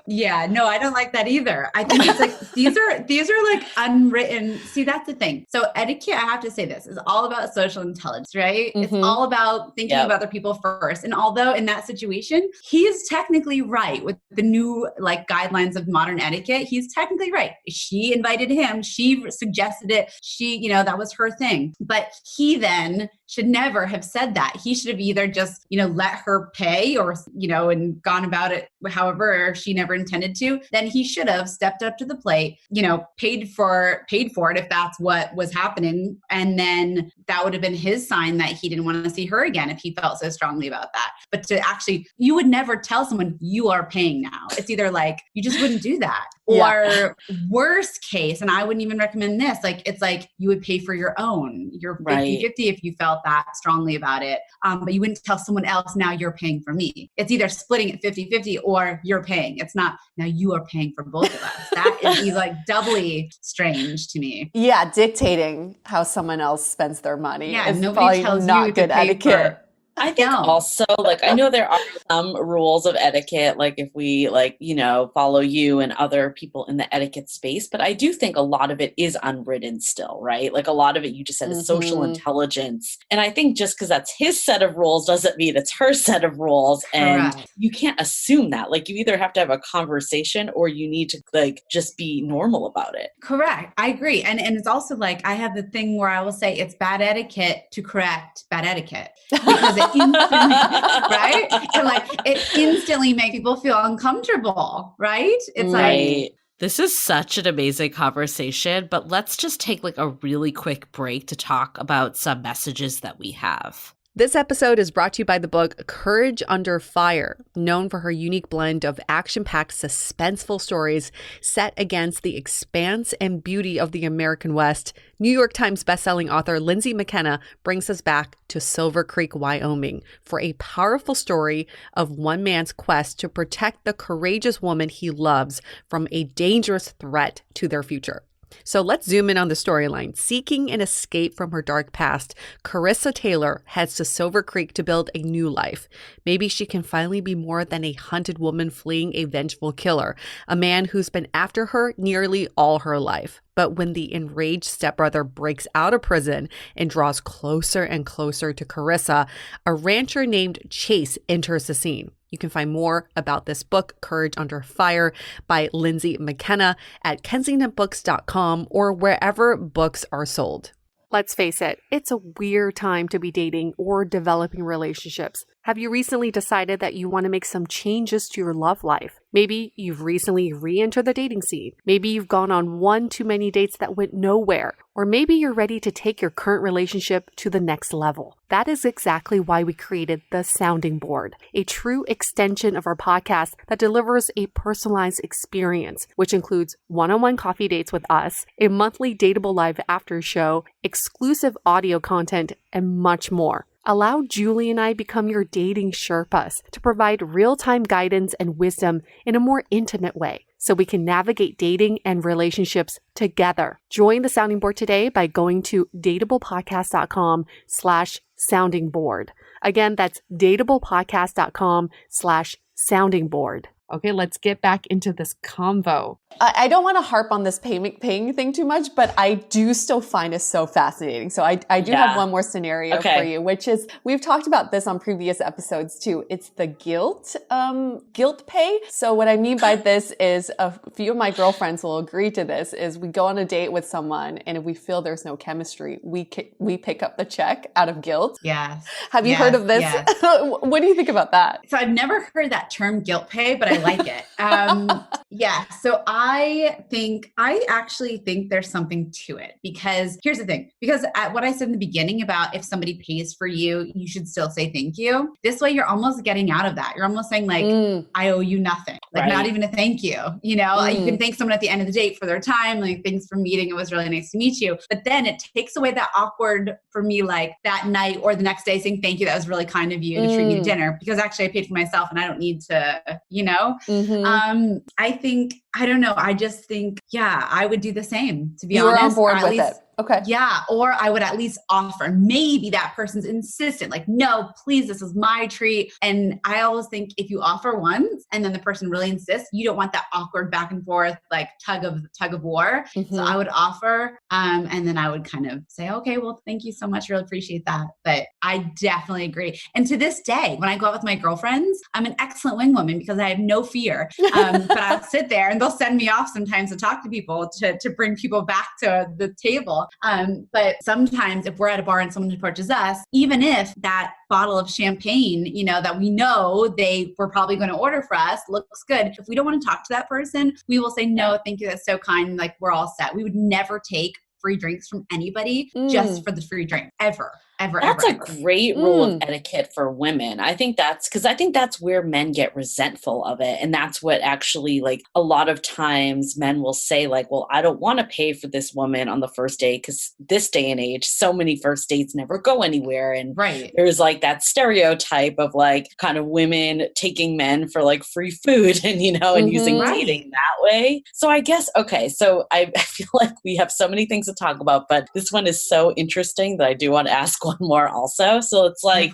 Yeah, no, I don't like that either. I think it's like, these are like unwritten. See, that's the thing. So etiquette, I have to say this, is all about social intelligence, right? Mm-hmm. It's all about thinking of other people first. And although in that situation, he's technically right with the new like guidelines of modern etiquette, he's technically right. She invited him. She suggested it. That was her thing. But he then should never have said that. He should have either just, let her pay or, and gone about it however she never intended to. Then he should have stepped up to the plate, paid for it if that's what was happening. And then that would have been his sign that he didn't want to see her again if he felt so strongly about that. But you would never tell someone you are paying now. It's either like, you just wouldn't do that. Or worst case, and I wouldn't even recommend this, like, it's like you would pay for your 50-50 if you felt that strongly about it. But you wouldn't tell someone else, now you're paying for me. It's either splitting it 50-50 or you're paying. It's not, now you are paying for both of us. That is like doubly strange to me. Yeah, dictating how someone else spends their money. Yeah, is nobody tells not you good to pay etiquette. I think also, like, I know there are some rules of etiquette, like if we follow you and other people in the etiquette space, but I do think a lot of it is unwritten still, right? Like a lot of it, you just said, is social intelligence. And I think just because that's his set of rules doesn't mean it's her set of rules. And you can't assume that. Like you either have to have a conversation or you need to like just be normal about it. Correct. I agree. And it's also like, I have the thing where I will say it's bad etiquette to correct bad etiquette. Because it instantly, right? And like it instantly makes people feel uncomfortable, right? It's like, this is such an amazing conversation, but let's just take like a really quick break to talk about some messages that we have. This episode is brought to you by the book Courage Under Fire, known for her unique blend of action-packed, suspenseful stories set against the expanse and beauty of the American West. New York Times bestselling author Lindsay McKenna brings us back to Silver Creek, Wyoming, for a powerful story of one man's quest to protect the courageous woman he loves from a dangerous threat to their future. So let's zoom in on the storyline. Seeking an escape from her dark past, Carissa Taylor heads to Silver Creek to build a new life. Maybe she can finally be more than a hunted woman fleeing a vengeful killer, a man who's been after her nearly all her life. But when the enraged stepbrother breaks out of prison and draws closer and closer to Carissa, a rancher named Chase enters the scene. You can find more about this book, Courage Under Fire, by Lindsay McKenna at kensingtonbooks.com or wherever books are sold. Let's face it, it's a weird time to be dating or developing relationships. Have you recently decided that you want to make some changes to your love life? Maybe you've recently re-entered the dating scene. Maybe you've gone on one too many dates that went nowhere. Or maybe you're ready to take your current relationship to the next level. That is exactly why we created The Sounding Board, a true extension of our podcast that delivers a personalized experience, which includes one-on-one coffee dates with us, a monthly Dateable Live after show, exclusive audio content, and much more. Allow Julie and I become your dating Sherpas to provide real-time guidance and wisdom in a more intimate way so we can navigate dating and relationships together. Join the Sounding Board today by going to dateablepodcast.com/sounding board. Again, that's dateablepodcast.com/sounding board. Okay, let's get back into this convo. I don't want to harp on this paying thing too much, but I do still find it so fascinating. So I do have one more scenario for you, which is, we've talked about this on previous episodes too. It's the guilt pay. So what I mean by this is, a few of my girlfriends will agree to this, is we go on a date with someone, and if we feel there's no chemistry, we pick up the check out of guilt. Yes. Have you heard of this? Yes. What do you think about that? So I've never heard that term guilt pay, but I like it. Yeah. So I actually think there's something to it, because here's the thing, because at what I said in the beginning about if somebody pays for you, you should still say thank you. This way you're almost getting out of that. You're almost saying like, I owe you nothing, like not even a thank you, you know, you can thank someone at the end of the date for their time. Like, thanks for meeting. It was really nice to meet you. But then it takes away that awkward for me, like that night or the next day saying, thank you. That was really kind of you to treat me to dinner, because actually I paid for myself and I don't need to, you know, I don't know. I just think, I would do the same, to be honest. You were on board with it. Okay. Yeah. Or I would at least offer. Maybe that person's insistent, like, no, please, this is my treat. And I always think if you offer once and then the person really insists, you don't want that awkward back and forth, like tug of war. So I would offer, and then I would kind of say, okay, well, thank you so much. Really appreciate that. But I definitely agree. And to this day, when I go out with my girlfriends, I'm an excellent wing woman because I have no fear. But I'll sit there and they'll send me off sometimes to talk to people, to bring people back to the table. But sometimes if we're at a bar and someone approaches us, even if that bottle of champagne, you know, that we know they were probably going to order for us looks good, if we don't want to talk to that person, we will say, no, thank you. That's so kind. Like, we're all set. We would never take free drinks from anybody just for the free drink, ever. That's a great rule of etiquette for women. I think that's where men get resentful of it. And that's what actually, like, a lot of times men will say, like, well, I don't want to pay for this woman on the first date, because this day and age, so many first dates never go anywhere. And there's like that stereotype of like kind of women taking men for like free food and, you know, and using dating that way. So I guess, okay. So I feel like we have so many things to talk about, but this one is so interesting that I do want to ask one more also. So it's like,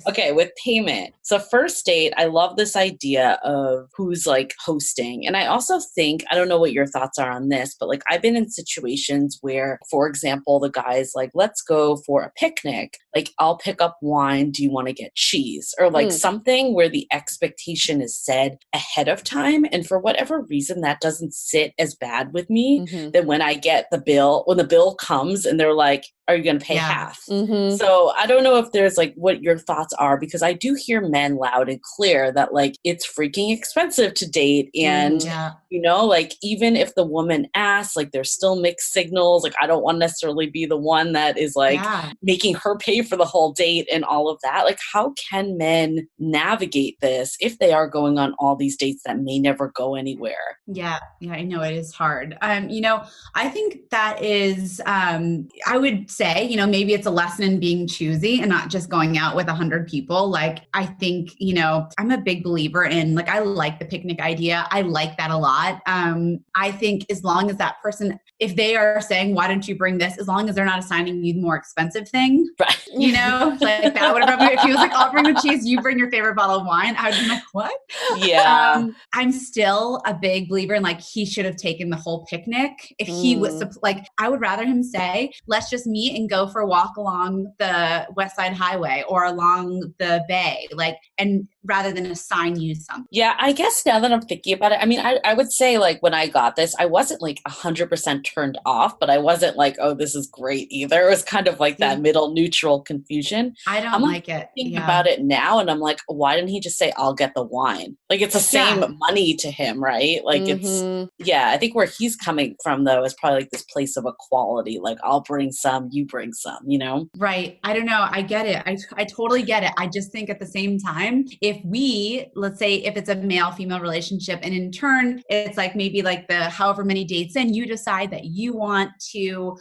okay, with payment. So first date, I love this idea of who's like hosting. And I also think, I don't know what your thoughts are on this, but like I've been in situations where, for example, the guy's like, let's go for a picnic. Like, I'll pick up wine. Do you want to get cheese? Or like something where the expectation is said ahead of time. And for whatever reason, that doesn't sit as bad with me than when I get the bill, when the bill comes and they're like, are you going to pay half? So I don't know if there's like what your thoughts are, because I do hear men loud and clear that like it's freaking expensive to date. And, you know, like even if the woman asks, like there's still mixed signals. Like I don't want to necessarily be the one that is like making her pay for the whole date and all of that. Like, how can men navigate this if they are going on all these dates that may never go anywhere? Yeah, I know it is hard. You know, I think that is, I would say, you know, maybe it's a lesson in being choosy and not just going out with 100 people. Like, I think, you know, I'm a big believer in, like, I like the picnic idea. I like that a lot. I think as long as that person, if they are saying, why don't you bring this? As long as they're not assigning you the more expensive thing, you know, like that would have, if he was like, I'll bring the cheese, you bring your favorite bottle of wine. I would be like, what? Yeah. I'm still a big believer in like, he should have taken the whole picnic. If he was like, I would rather him say, let's just meet and go for a walk along the West Side Highway or along the bay, like, and rather than assign you something. Yeah, I guess now that I'm thinking about it, I mean, I would say like when I got this, I wasn't like 100% turned off, but I wasn't like, oh, this is great either. It was kind of like that middle neutral confusion. I don't like it. Thinking about it now, and I'm like, why didn't he just say, I'll get the wine? Like, it's the same money to him, right? Like it's, I think where he's coming from though is probably like this place of equality. Like, I'll bring some, you bring some, you know? Right. I don't know. I get it. I totally get it. I just think at the same time, if we, let's say if it's a male-female relationship and in turn, it's like maybe like the however many dates in, you decide that you want to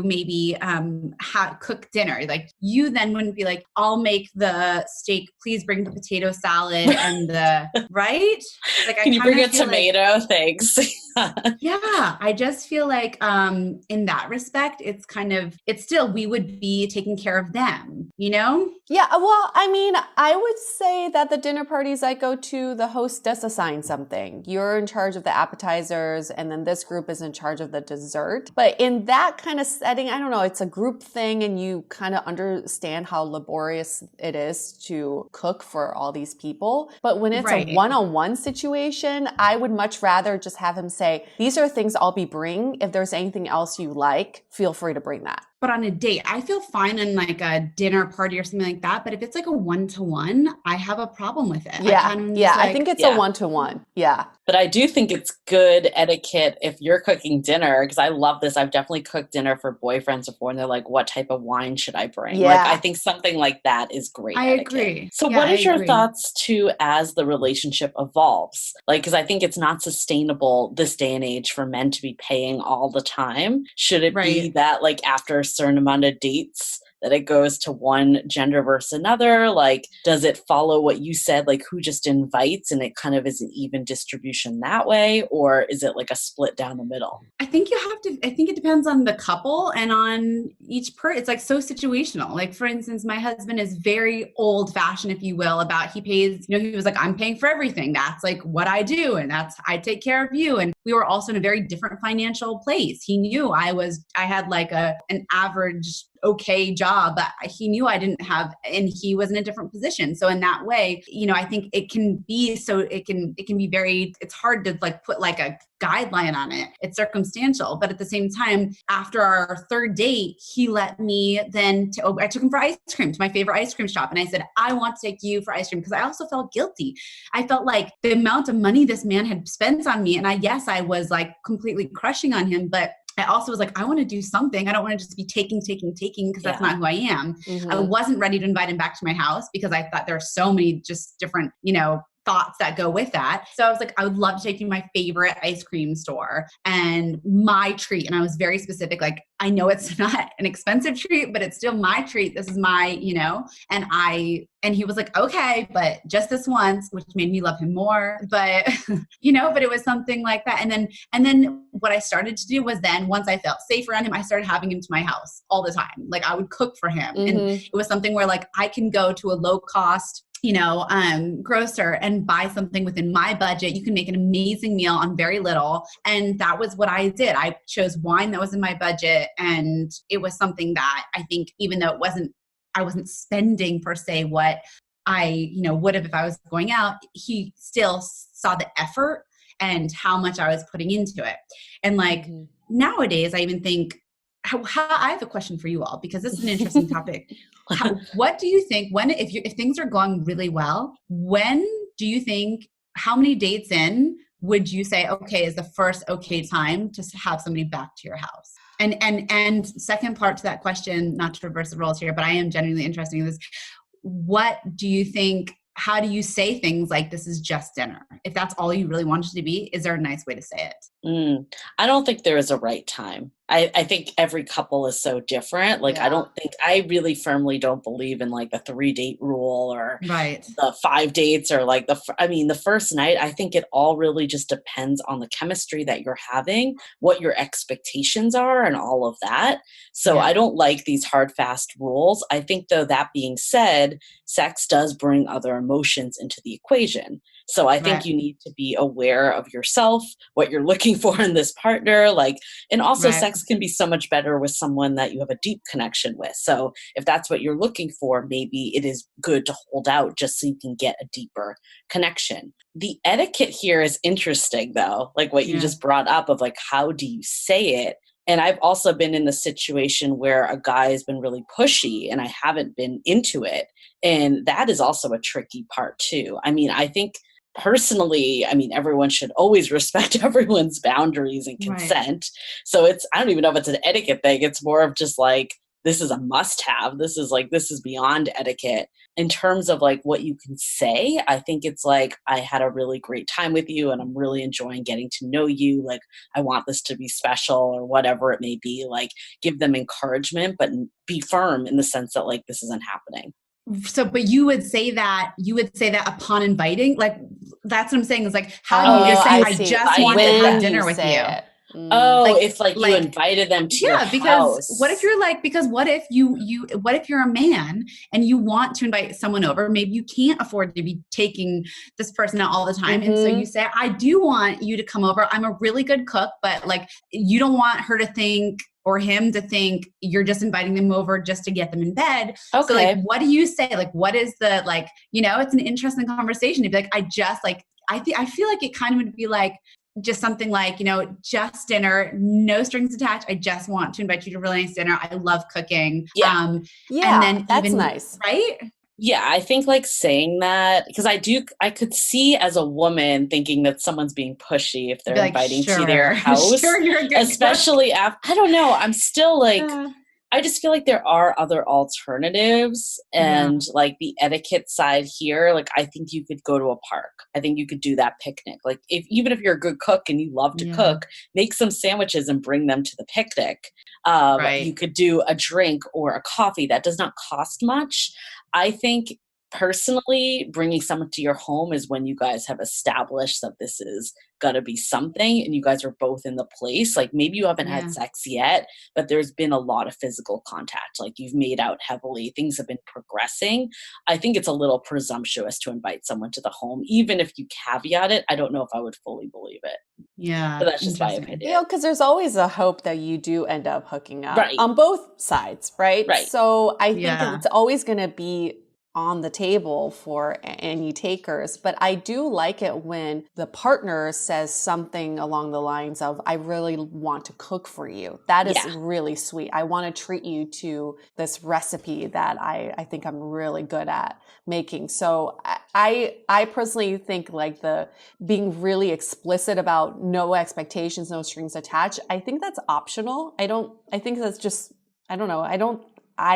maybe cook dinner. Like, you then wouldn't be like, I'll make the steak, please bring the potato salad and the, right? Like, Can you bring a tomato? Thanks. Yeah, I just feel like in that respect, it's still, we would be taking care of them, you know? Yeah, well, I mean, I would say that the dinner parties I go to, the host does assign something. You're in charge of the appetizers, and then this group is in charge of the dessert. But in that kind of setting, I don't know, it's a group thing, and you kind of understand how laborious it is to cook for all these people. But when it's a one-on-one situation, I would much rather just have him say, these are things I'll be bringing. If there's anything else you like, feel free to bring that. But on a date, I feel fine on like a dinner party or something like that. But if it's like a one-to-one, I have a problem with it. Yeah. I think it's a one-to-one. Yeah. But I do think it's good etiquette if you're cooking dinner, because I love this. I've definitely cooked dinner for boyfriends before, and they're like, what type of wine should I bring? Yeah. Like, I think something like that is great etiquette. Agree. So what is your thoughts too as the relationship evolves? Like, because I think it's not sustainable this day and age for men to be paying all the time. Should it be that like after a certain amount of dates, that it goes to one gender versus another? Like, does it follow what you said, like who just invites and it kind of is an even distribution that way? Or is it like a split down the middle? I think it depends on the couple and on each it's like so situational. Like, for instance, my husband is very old fashioned, if you will, about he pays, he was like, I'm paying for everything. That's like what I do. And I take care of you. And we were also in a very different financial place. He knew I had like an average okay job, but he knew I didn't have, and he was in a different position. So in that way, I think it can be it's hard to like put like a guideline on it. It's circumstantial, but at the same time, after our third date, he let me I took him for ice cream to my favorite ice cream shop. And I said, I want to take you for ice cream, because I also felt guilty. I felt like the amount of money this man had spent on me. And I was like completely crushing on him, but I also was like, I want to do something. I don't want to just be taking, because that's not who I am. Mm-hmm. I wasn't ready to invite him back to my house because I thought there are so many just different, thoughts that go with that. So I was like, I would love to take you to my favorite ice cream store and my treat. And I was very specific. Like, I know it's not an expensive treat, but it's still my treat. This is my, and he was like, okay, but just this once, which made me love him more. But, but it was something like that. And then what I started to do was then once I felt safe around him, I started having him to my house all the time. Like, I would cook for him. Mm-hmm. And it was something where like, I can go to a low cost grocer and buy something within my budget. You can make an amazing meal on very little. And that was what I did. I chose wine that was in my budget. And it was something that I think, even though I wasn't spending per se what I, would have if I was going out, he still saw the effort and how much I was putting into it. And like nowadays, I even think, I have a question for you all, because this is an interesting topic. What do you think if things are going really well, when do you think, how many dates in would you say, okay, is the first okay time to have somebody back to your house? And second part to that question, not to reverse the roles here, but I am genuinely interested in this. What do you think? How do you say things like, this is just dinner? If that's all you really want it to be, is there a nice way to say it? I don't think there is a right time. I think every couple is so different. Like, I really firmly don't believe in like the 3-date rule or the 5 dates or like the first night. I think it all really just depends on the chemistry that you're having, what your expectations are and all of that. So I don't like these hard, fast rules. I think though, that being said, sex does bring other emotions into the equation. So I think you need to be aware of yourself, what you're looking for in this partner, and also sex can be so much better with someone that you have a deep connection with. So if that's what you're looking for, maybe it is good to hold out just so you can get a deeper connection. The etiquette here is interesting though, like what you just brought up of like, how do you say it? And I've also been in the situation where a guy has been really pushy and I haven't been into it. And that is also a tricky part too. I mean, I think personally, everyone should always respect everyone's boundaries and consent. So I don't even know if it's an etiquette thing. It's more of just like, this is a must have. This is beyond etiquette. In terms of like what you can say, I think it's like, I had a really great time with you and I'm really enjoying getting to know you. Like, I want this to be special or whatever it may be. Like, give them encouragement, but be firm in the sense that like, this isn't happening. So, but you would say that upon inviting, like that's what I'm saying is like, how do you say, I just want to have dinner with you? Oh, if you invited them to your house. Because what if you're like, because what if what if you're a man and you want to invite someone over? Maybe you can't afford to be taking this person out all the time. And so you say, I do want you to come over. I'm a really good cook, but like, you don't want her to think or him to think you're just inviting them over just to get them in bed. Okay. So like, what do you say? Like, what is the, like, it's an interesting conversation to be like, I feel like it kind of would be like, just something like, just dinner, no strings attached. I just want to invite you to a really nice dinner. I love cooking. Yeah. And then that's nice. Right? Yeah, I think like saying that, because I could see as a woman thinking that someone's being pushy if they're like, inviting to their house. Sure, you're a good especially after, I don't know, I'm still like, I just feel like there are other alternatives and like the etiquette side here, like I think you could go to a park. I think you could do that picnic. Like even if you're a good cook and you love to cook, make some sandwiches and bring them to the picnic. You could do a drink or a coffee that does not cost much. I think personally, bringing someone to your home is when you guys have established that this is going to be something and you guys are both in the place. Like maybe you haven't had sex yet, but there's been a lot of physical contact. Like you've made out heavily. Things have been progressing. I think it's a little presumptuous to invite someone to the home. Even if you caveat it, I don't know if I would fully believe it. Yeah. But that's just my opinion. Because there's always a hope that you do end up hooking up on both sides, right? So I think it's always going to be on the table for any takers. But I do like it when the partner says something along the lines of, I really want to cook for you. That is really sweet. I want to treat you to this recipe that I think I'm really good at making. So I personally think like the being really explicit about no expectations, no strings attached, I think that's optional. I think that's just, I don't know. I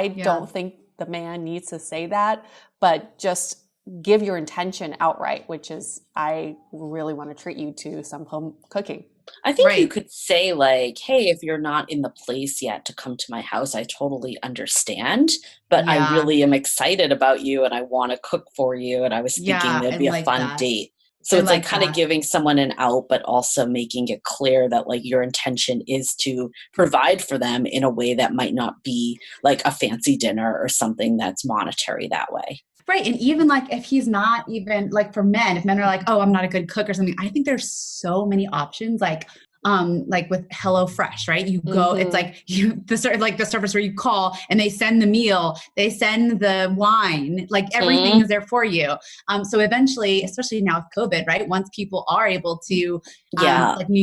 don't think the man needs to say that, but just give your intention outright, which is, I really want to treat you to some home cooking. I think you could say like, hey, if you're not in the place yet to come to my house, I totally understand, but I really am excited about you and I want to cook for you. And I was thinking that'd be a fun date. So it's like kind of giving someone an out, but also making it clear that like your intention is to provide for them in a way that might not be like a fancy dinner or something that's monetary that way. Right. And even like if he's not even like for men, if men are like, oh, I'm not a good cook or something, I think there's so many options like with HelloFresh, right? You go, it's like the service where you call and they send the meal, they send the wine, like everything is there for you. So eventually, especially now with COVID, right? Once people are able to, like in New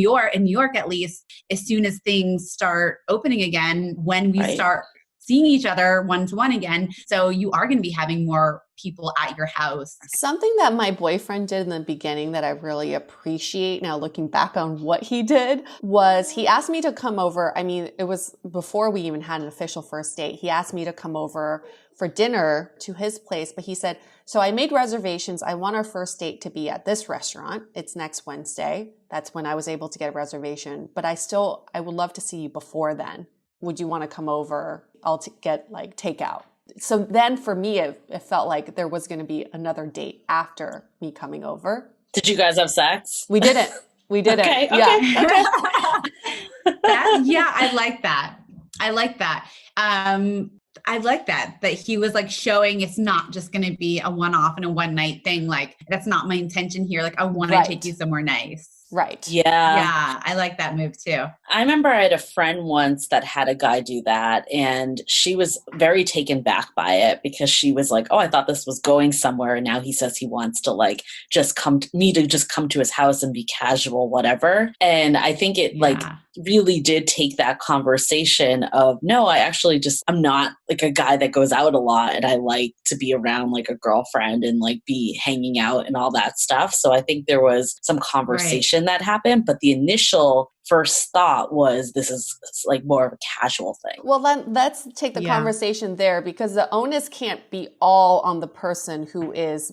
York, at least, as soon as things start opening again, when we start seeing each other one-to-one again. So you are going to be having more people at your house. Something that my boyfriend did in the beginning that I really appreciate now looking back on what he did was he asked me to come over. I mean, it was before we even had an official first date. He asked me to come over for dinner to his place, but he said, so I made reservations. I want our first date to be at this restaurant. It's next Wednesday. That's when I was able to get a reservation, but I would love to see you before then. Would you want to come over? I'll get like takeout. So then for me, it felt like there was going to be another date after me coming over. Did you guys have sex? We didn't. Okay. Yeah. I like that. I like that he was like showing it's not just going to be a one-off and a one-night thing. Like, that's not my intention here. Like, I want to take you somewhere nice. Right. Yeah. I like that move too. I remember I had a friend once that had a guy do that and she was very taken back by it because she was like, oh, I thought this was going somewhere. And now he says he wants to like just come to his house and be casual, whatever. And I think it like really did take that conversation of, no, I'm not like a guy that goes out a lot and I like to be around like a girlfriend and like be hanging out and all that stuff. So I think there was some conversation that happened, but the initial first thought was this is like more of a casual thing. Well, then let's take the conversation there because the onus can't be all on the person who is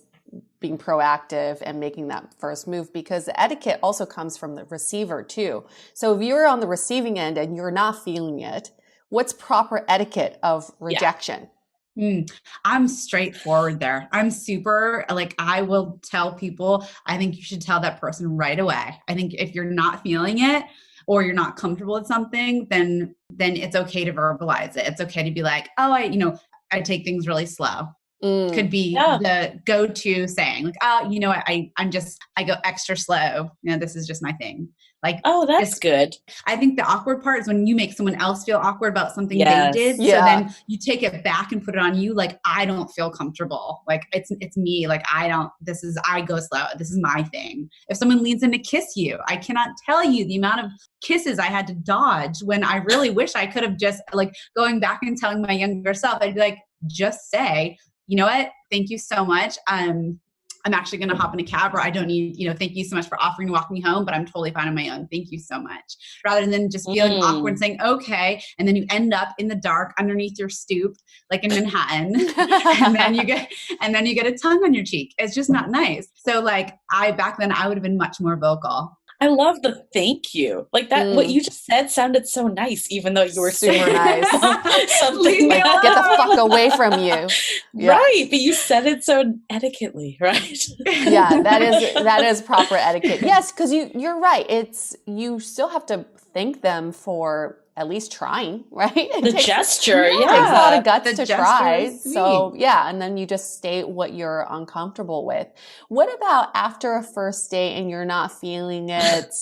being proactive and making that first move because the etiquette also comes from the receiver too. So if you're on the receiving end and you're not feeling it, what's proper etiquette of rejection? I'm straightforward there. I'm super like, I will tell people, I think you should tell that person right away. I think if you're not feeling it or you're not comfortable with something, then it's okay to verbalize it. It's okay to be like, oh, I take things really slow. Could be the go-to saying like, oh, I go extra slow. This is just my thing. Like, oh, that's good. I think the awkward part is when you make someone else feel awkward about something they did. Yeah. So then you take it back and put it on you. Like, I don't feel comfortable. Like it's me. Like, I go slow. This is my thing. If someone leans in to kiss you, I cannot tell you the amount of kisses I had to dodge when I really wish I could have just like going back and telling my younger self, I'd be like, just say, you know what? Thank you so much. I'm actually going to hop in a cab, or I don't need, thank you so much for offering to walk me home, but I'm totally fine on my own. Thank you so much. Rather than just feeling awkward and saying, okay. And then you end up in the dark underneath your stoop, like in Manhattan. and then you get a tongue on your cheek. It's just not nice. So like back then I would have been much more vocal. I love the thank you. Like that, what you just said sounded so nice, even though you were super nice. Something like, get the fuck away from you. Yeah. Right. But you said it so etiquettely, right? Yeah, that is proper etiquette. Yes, because you're right. You still have to thank them for at least trying, right? The gesture, It takes a lot of guts to try. So yeah, and then you just state what you're uncomfortable with. What about after a first date and you're not feeling it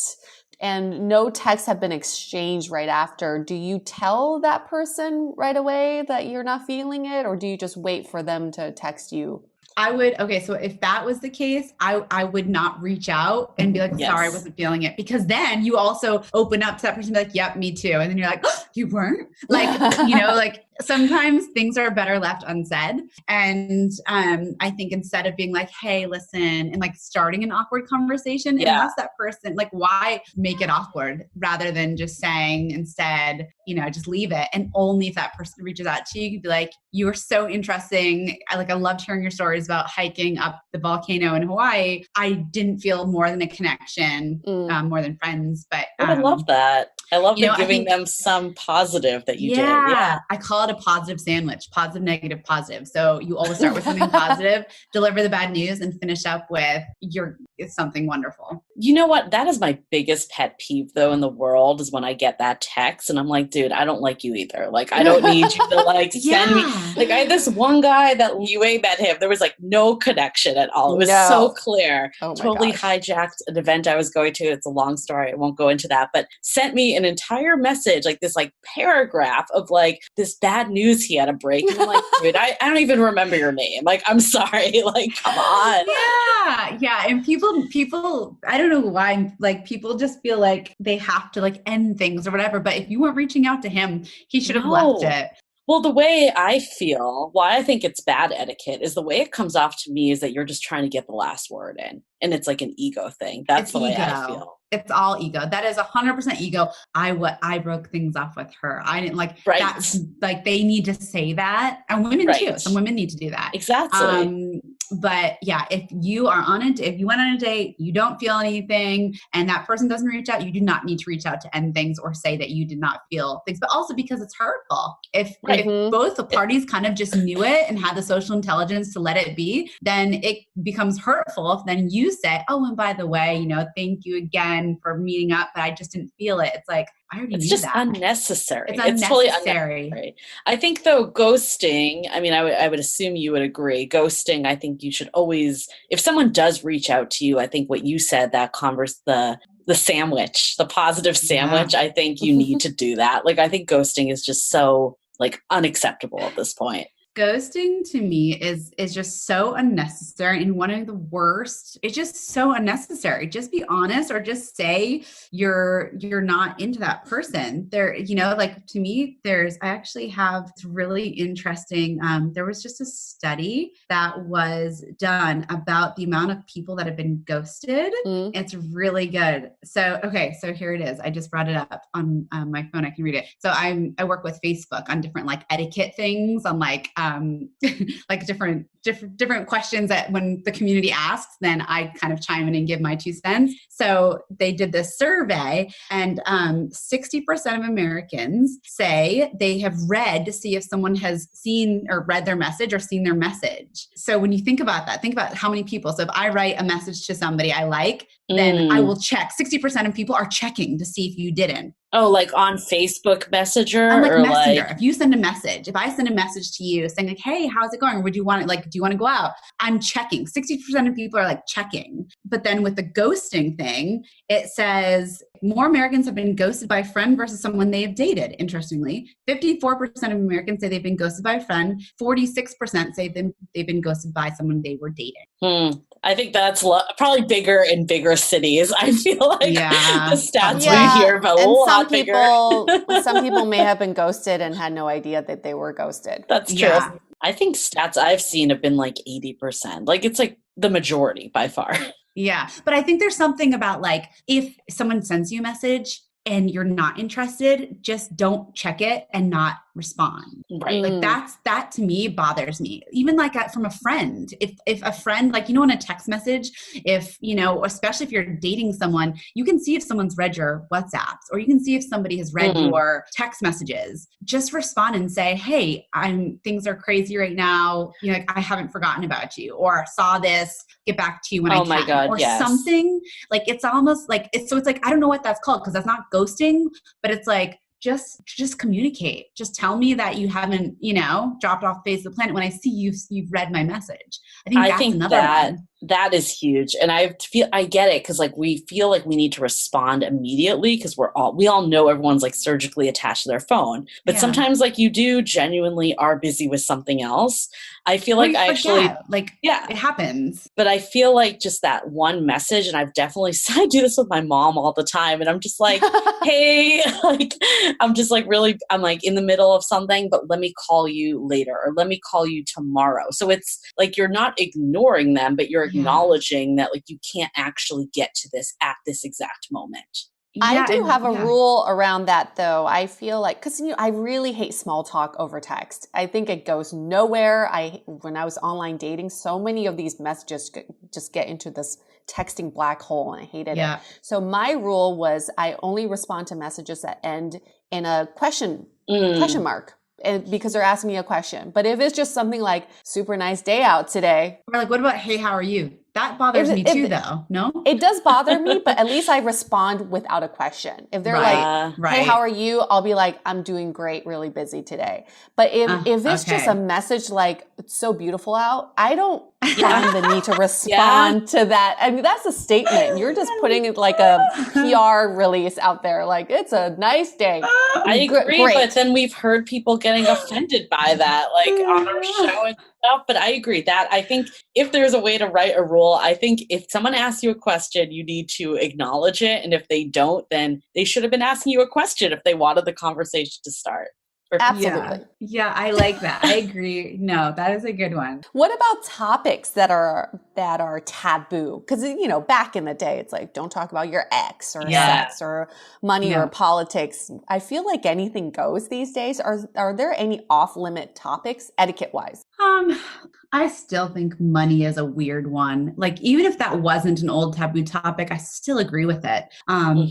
and no texts have been exchanged right after? Do you tell that person right away that you're not feeling it, or do you just wait for them to text you? So if that was the case, I would not reach out and be like, sorry, I wasn't feeling it. Because then you also open up to that person and be like, yep, me too. And then you're like, oh, you weren't? Like, like sometimes things are better left unsaid. And I think instead of being like, hey, listen, and like starting an awkward conversation, unless that person, like, why make it awkward rather than just saying instead, just leave it. And only if that person reaches out to you, you could be like, you were so interesting. I loved hearing your stories about hiking up the volcano in Hawaii. I didn't feel more than a connection, more than friends. But I love that. I love giving them some positive that you did. Yeah. I call it a positive sandwich, positive, negative, positive. So you always start with something positive, deliver the bad news, and finish up with something wonderful. You know what? That is my biggest pet peeve though in the world, is when I get that text and I'm like, dude, I don't like you either. Like, I don't need you to send me. Like, I had this one guy that you ain't met him. There was no connection at all. It was so clear. Totally hijacked an event I was going to. It's a long story. I won't go into that, but sent me an entire message, this paragraph of this bad news he had to break. And I'm like, dude, I don't even remember your name. I'm sorry. Come on. Yeah. And people, I don't know why, people just feel like they have to end things or whatever. But if you weren't reaching out to him, he should have left it. Well, the way I feel, why I think it's bad etiquette, is the way it comes off to me is that you're just trying to get the last word in. And it's an ego thing. That's the way I feel. It's all ego. That is 100% ego. I broke things off with her. I didn't that. They need to say that. And women too. Some women need to do that. Exactly. But yeah, if you went on a date, you don't feel anything, and that person doesn't reach out, you do not need to reach out to end things or say that you did not feel things, but also because it's hurtful. If both the parties kind of just knew it and had the social intelligence to let it be, then it becomes hurtful. If then you say, oh, and by the way, thank you again for meeting up, but I just didn't feel it. It's like, I already knew just that. Unnecessary. It's unnecessary. Totally unnecessary. I think though, ghosting, I would assume you would agree. Ghosting, I think you should always, if someone does reach out to you, I think what you said, that the sandwich, the positive sandwich, I think you need to do that. I think ghosting is just so unacceptable at this point. Ghosting to me is just so unnecessary and one of the worst. It's just so unnecessary. Just be honest, or just say you're not into that person. To me, I actually have really interesting, there was just a study that was done about the amount of people that have been ghosted. It's really good. So here it is. I just brought it up on my phone. I can read it. So I work with Facebook on different etiquette things on different different questions that when the community asks, then I kind of chime in and give my 2 cents. So they did this survey, and 60% of Americans say they have read to see if someone has seen or read their message or seen their message. So when you think about that, think about how many people. So if I write a message to somebody I like, then I will check. 60% of people are checking to see if you didn't. Oh, like on Facebook Messenger? On like or Messenger. Like... If you send a message, if I send a message to you saying like, hey, how's it going? Or would you want it? Like, do you want to go out? I'm checking. 60% of people are like checking. But then with the ghosting thing, it says more Americans have been ghosted by a friend versus someone they have dated. Interestingly, 54% of Americans say they've been ghosted by a friend. 46% say they've been ghosted by someone they were dating. I think that's probably bigger in bigger cities. I feel like the stats we hear about a lot bigger. Some people may have been ghosted and had no idea that they were ghosted. That's true. Yeah. I think stats I've seen have been like 80%. Like it's like the majority by far. Yeah. But I think there's something about like if someone sends you a message and you're not interested, just don't check it and not respond. Right. Like that to me bothers me. Even like from a friend, if a friend, like, you know, in a text message, if, you know, especially if you're dating someone, you can see if someone's read your WhatsApps or you can see if somebody has read your text messages. Just respond and say, hey, things are crazy right now. You know, like, I haven't forgotten about you, or saw this, get back to you when I can. My God, or something. Like it's almost like it's like, I don't know what that's called because that's not ghosting, but it's like, just communicate. Just tell me that you haven't, you know, dropped off the face of the planet when I see you've read my message. I think another one. That is huge. And I get it. Cause like we feel like we need to respond immediately because we all know everyone's like surgically attached to their phone, but sometimes like you do genuinely are busy with something else. I feel like I actually, it happens, but I feel like just that one message. And I've definitely, I do this with my mom all the time. And I'm just like, hey, like, I'm just like I'm like in the middle of something, but let me call you later or let me call you tomorrow. So it's like, you're not ignoring them, but you're acknowledging that like you can't actually get to this at this exact moment. I do have a rule around that though. I feel like, cause you know, I really hate small talk over text. I think it goes nowhere. When I was online dating, so many of these messages just get into this texting black hole and I hated it. So my rule was I only respond to messages that end in a question mark. And because they're asking me a question. But if it's just something like super nice day out today. Or like, what about, hey, how are you? That bothers me too, though. No? It does bother me, but at least I respond without a question. If they're like, hey, how are you? I'll be like, I'm doing great, really busy today. But if it's just a message like, it's so beautiful out, I don't find the need to respond to that. I mean, that's a statement. You're just putting it like a PR release out there. Like, it's a nice day. I agree, but then we've heard people getting offended by that, like on our show and stuff. But I agree that I think if there's a way to write a rule, I think if someone asks you a question, you need to acknowledge it. And if they don't, then they should have been asking you a question if they wanted the conversation to start. Absolutely. Yeah, I like that. I agree. No, that is a good one. What about topics that are taboo? Because, you know, back in the day, it's like, don't talk about your ex or sex or money or politics. I feel like anything goes these days. Are there any off-limit topics, etiquette-wise? I still think money is a weird one. Like, even if that wasn't an old taboo topic, I still agree with it.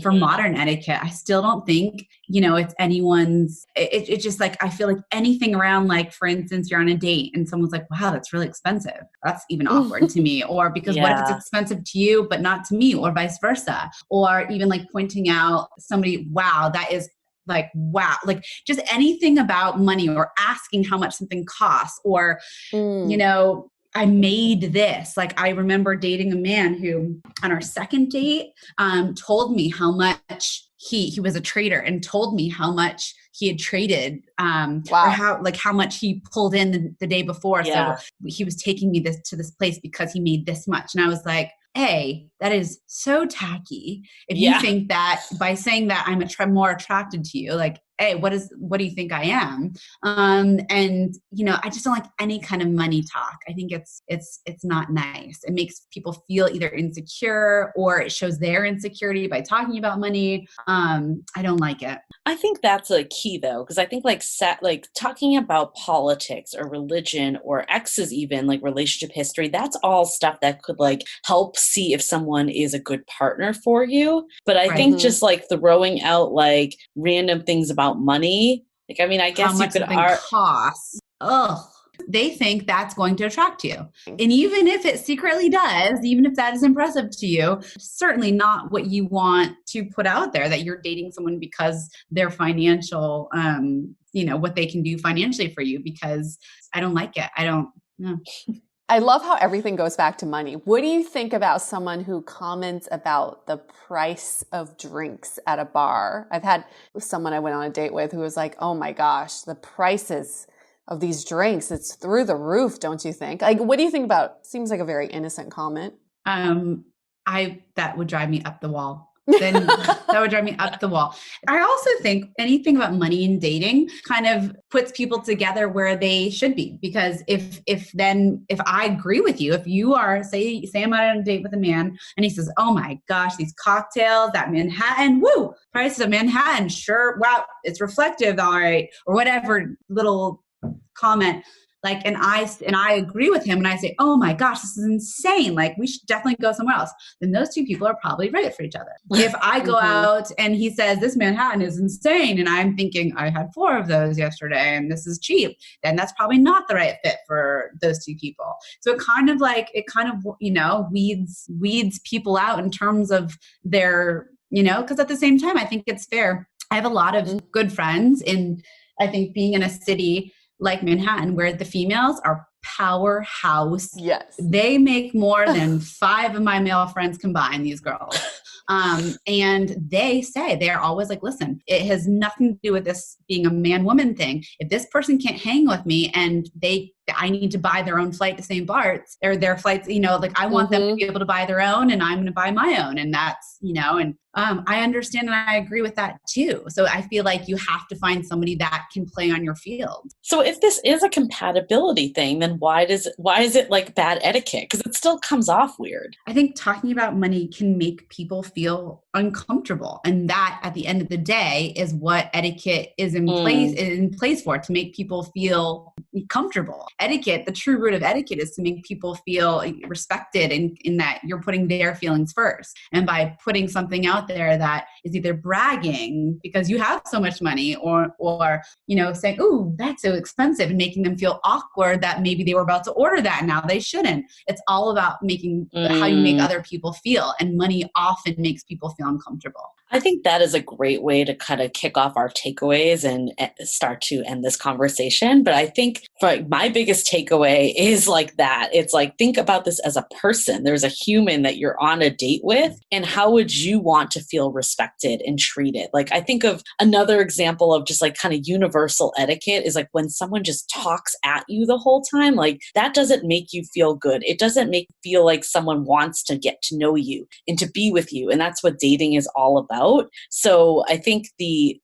For modern etiquette, I still don't think, you know, it's anyone's, it's just like, I feel like anything around, like, for instance, you're on a date and someone's like, wow, that's really expensive. That's even awkward to me. Or because what if it's expensive to you, but not to me, or vice versa? Or even like pointing out somebody, wow, that is like, wow, like just anything about money or asking how much something costs or, you know, I made this. Like, I remember dating a man who on our second date, told me how much he was a trader and told me how much he had traded, or how much he pulled in the day before. So he was taking me to this place because he made this much. And I was like, hey, that is so tacky. If you think that by saying that I'm more attracted to you, like hey, what do you think I am? And I just don't like any kind of money talk. I think it's not nice. It makes people feel either insecure or it shows their insecurity by talking about money. I don't like it. I think that's a key though, because I think like talking about politics or religion or exes, even like relationship history, that's all stuff that could like help see if someone is a good partner for you. But I think just like throwing out like random things about money, like, I mean, I guess you could cost. Ugh. They think that's going to attract you. And even if it secretly does, even if that is impressive to you, certainly not what you want to put out there, that you're dating someone because their financial, what they can do financially for you, because I don't like it. I don't know. I love how everything goes back to money. What do you think about someone who comments about the price of drinks at a bar? I've had someone I went on a date with who was like, oh my gosh, the prices of these drinks, it's through the roof, don't you think? Like, what do you think about, seems like a very innocent comment. That would drive me up the wall. Then that would drive me up the wall. I also think anything about money and dating kind of puts people together where they should be. Because if I agree with you, if you are, say I'm out on a date with a man and he says, oh my gosh, these cocktails, that Manhattan, woo, prices of Manhattan, sure, wow, it's reflective, all right, or whatever little comment. Like, and I agree with him and I say, oh my gosh, this is insane. Like, we should definitely go somewhere else. Then those two people are probably right for each other. If I go out and he says, this Manhattan is insane, and I'm thinking, I had 4 of those yesterday and this is cheap, then that's probably not the right fit for those two people. So it kind of weeds people out in terms of their, because at the same time, I think it's fair. I have a lot of good friends in, I think, being in a city like Manhattan, where the females are powerhouse. Yes. They make more than 5 of my male friends combined, these girls. And they say, they're always like, listen, it has nothing to do with this being a man-woman thing. If this person can't hang with me and I need to buy their own flight to St. Bart's, or their flights, I want them to be able to buy their own, and I'm going to buy my own. And that's, I understand and I agree with that too. So I feel like you have to find somebody that can play on your field. So if this is a compatibility thing, then why is it like bad etiquette? Because it still comes off weird. I think talking about money can make people feel uncomfortable. And that at the end of the day is what etiquette is in place for, to make people feel comfortable. Etiquette, the true root of etiquette, is to make people feel respected in that you're putting their feelings first. And by putting something out there that is either bragging because you have so much money, or saying, ooh, that's so expensive, and making them feel awkward that maybe they were about to order that and now they shouldn't. It's all about making how you make other people feel, and money often makes people feel uncomfortable. I think that is a great way to kind of kick off our takeaways and start to end this conversation. But I think my biggest takeaway is like that. It's like, think about this as a person. There's a human that you're on a date with, and how would you want to feel respected and treated? Like, I think of another example of just like kind of universal etiquette is like when someone just talks at you the whole time, like that doesn't make you feel good. It doesn't make you feel like someone wants to get to know you and to be with you. And that's what dating is all about. So I think the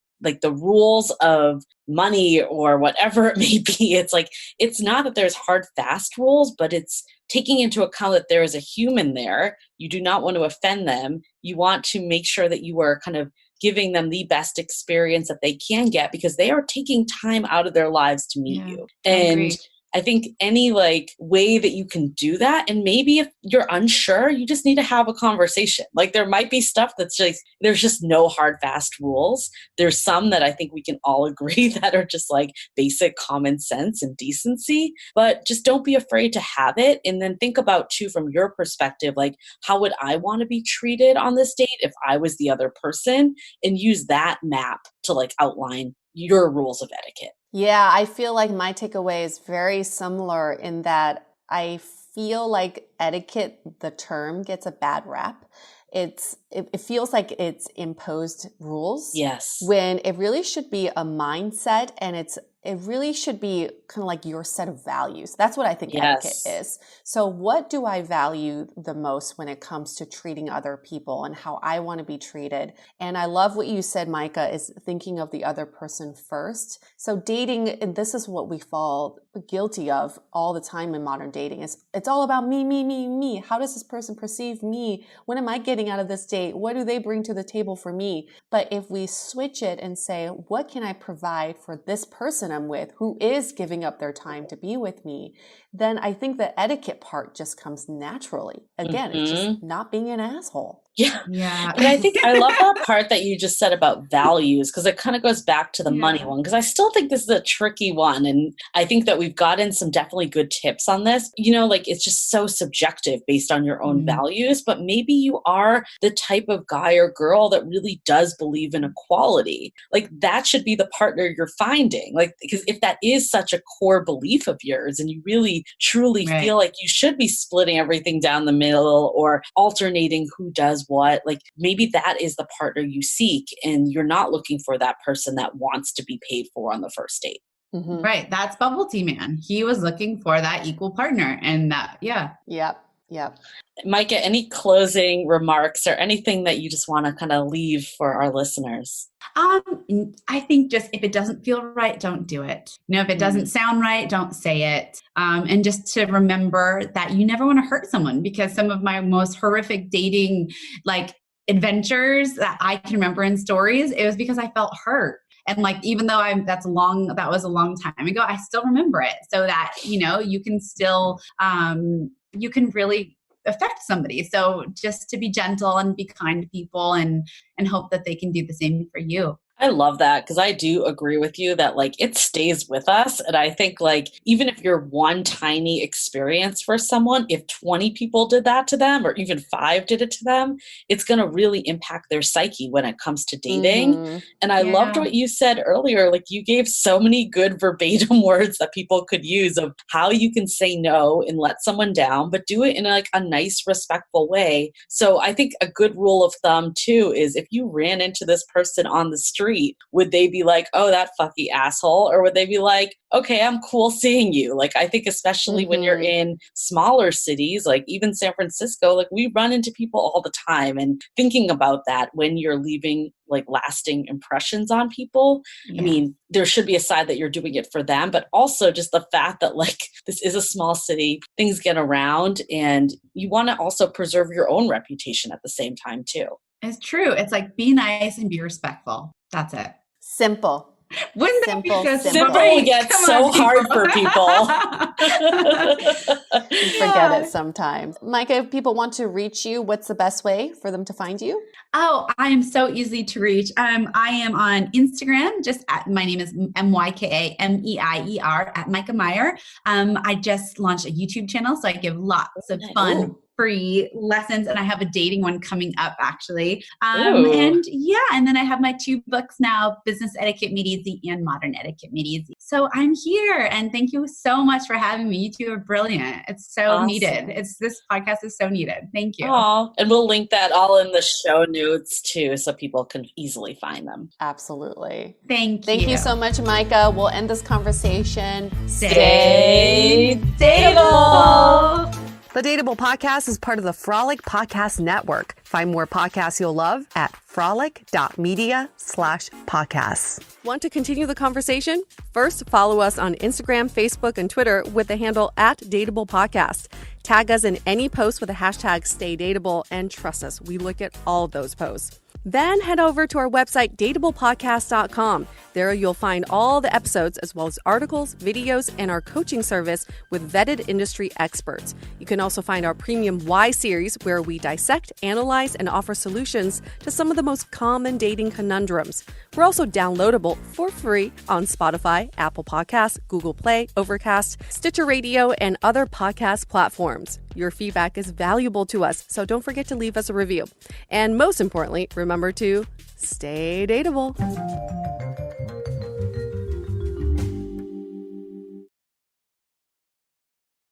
rules of money or whatever it may be, it's like, it's not that there's hard, fast rules, but it's taking into account that there is a human there. You do not want to offend them. You want to make sure that you are kind of giving them the best experience that they can get, because they are taking time out of their lives to meet you. And I think any like way that you can do that, and maybe if you're unsure, you just need to have a conversation. Like, there might be stuff that's just, there's just no hard, fast rules. There's some that I think we can all agree that are just like basic common sense and decency, but just don't be afraid to have it. And then think about too, from your perspective, like, how would I want to be treated on this date if I was the other person, and use that map to like outline your rules of etiquette. Yeah, I feel like my takeaway is very similar in that I feel like etiquette, the term, gets a bad rap. It feels like it's imposed rules. Yes. When it really should be a mindset, and it's it really should be kind of like your set of values. That's what I think etiquette Yes. is. So what do I value the most when it comes to treating other people and how I want to be treated? And I love what you said, Myka, is thinking of the other person first. So dating, and this is what we fall guilty of all the time in modern dating, is it's all about me, me, me, me. How does this person perceive me? What am I getting out of this date? What do they bring to the table for me? But if we switch it and say, what can I provide for this person I'm with who is giving up their time to be with me, then I think the etiquette part just comes naturally. Again, it's just not being an asshole. Yeah. And I think I love that part that you just said about values, because it kind of goes back to the money one, because I still think this is a tricky one. And I think that we've gotten some definitely good tips on this. You know, like it's just so subjective based on your own values, but maybe you are the type of guy or girl that really does believe in equality. Like that should be the partner you're finding. Like, because if that is such a core belief of yours and you really truly feel like you should be splitting everything down the middle or alternating who does what, like maybe that is the partner you seek and you're not looking for that person that wants to be paid for on the first date. Right. That's Bubble Tea Man. He was looking for that equal partner and that, Yep. Myka, any closing remarks or anything that you just want to kind of leave for our listeners? I think just if it doesn't feel right, don't do it. You know, if it doesn't sound right, don't say it. And just to remember that you never want to hurt someone, because some of my most horrific dating like adventures that I can remember in stories, it was because I felt hurt. And like, even though that was a long time ago, I still remember it, so that, you know, you can still, you can really affect somebody. So just to be gentle and be kind to people and hope that they can do the same for you. I love that, because I do agree with you that like it stays with us. And I think like even if you're one tiny experience for someone, if 20 people did that to them or even 5 did it to them, it's going to really impact their psyche when it comes to dating. And I loved what you said earlier. Like you gave so many good verbatim words that people could use of how you can say no and let someone down, but do it in like a nice, respectful way. So I think a good rule of thumb too is if you ran into this person on the street, would they be like, oh, that fucky asshole? Or would they be like, okay, I'm cool seeing you? Like, I think especially when you're in smaller cities, like even San Francisco, like we run into people all the time, and thinking about that when you're leaving like lasting impressions on people. I mean, there should be a side that you're doing it for them, but also just the fact that like this is a small city, things get around, and you want to also preserve your own reputation at the same time too. It's true. It's like be nice and be respectful. That's it. Simple. Wouldn't that be so simple gets so hard for people. You forget it sometimes. Myka, if people want to reach you, what's the best way for them to find you? Oh, I am so easy to reach. I am on Instagram, my name is MykaMeier at Myka Meier. I just launched a YouTube channel, so I give lots of fun free lessons, and I have a dating one coming up actually. And then I have my 2 books now, Business Etiquette Made Easy and Modern Etiquette Made Easy. So I'm here, and thank you so much for having me. You 2 are brilliant. It's so needed. This podcast is so needed. Thank you. And we'll link that all in the show notes too, so people can easily find them. Absolutely. Thank you so much, Myka. We'll end this conversation. Stay dateable. The Dateable Podcast is part of the Frolic Podcast Network. Find more podcasts you'll love at frolic.media/podcasts. Want to continue the conversation? First, follow us on Instagram, Facebook, and Twitter with the handle @Dateable Podcast. Tag us in any post with the hashtag StayDateable, and trust us, we look at all of those posts. Then head over to our website, dateablepodcast.com. There you'll find all the episodes as well as articles, videos, and our coaching service with vetted industry experts. You can also find our premium Why series, where we dissect, analyze, and offer solutions to some of the most common dating conundrums. We're also downloadable for free on Spotify, Apple Podcasts, Google Play, Overcast, Stitcher Radio, and other podcast platforms. Your feedback is valuable to us, so don't forget to leave us a review. And most importantly, remember to stay dateable.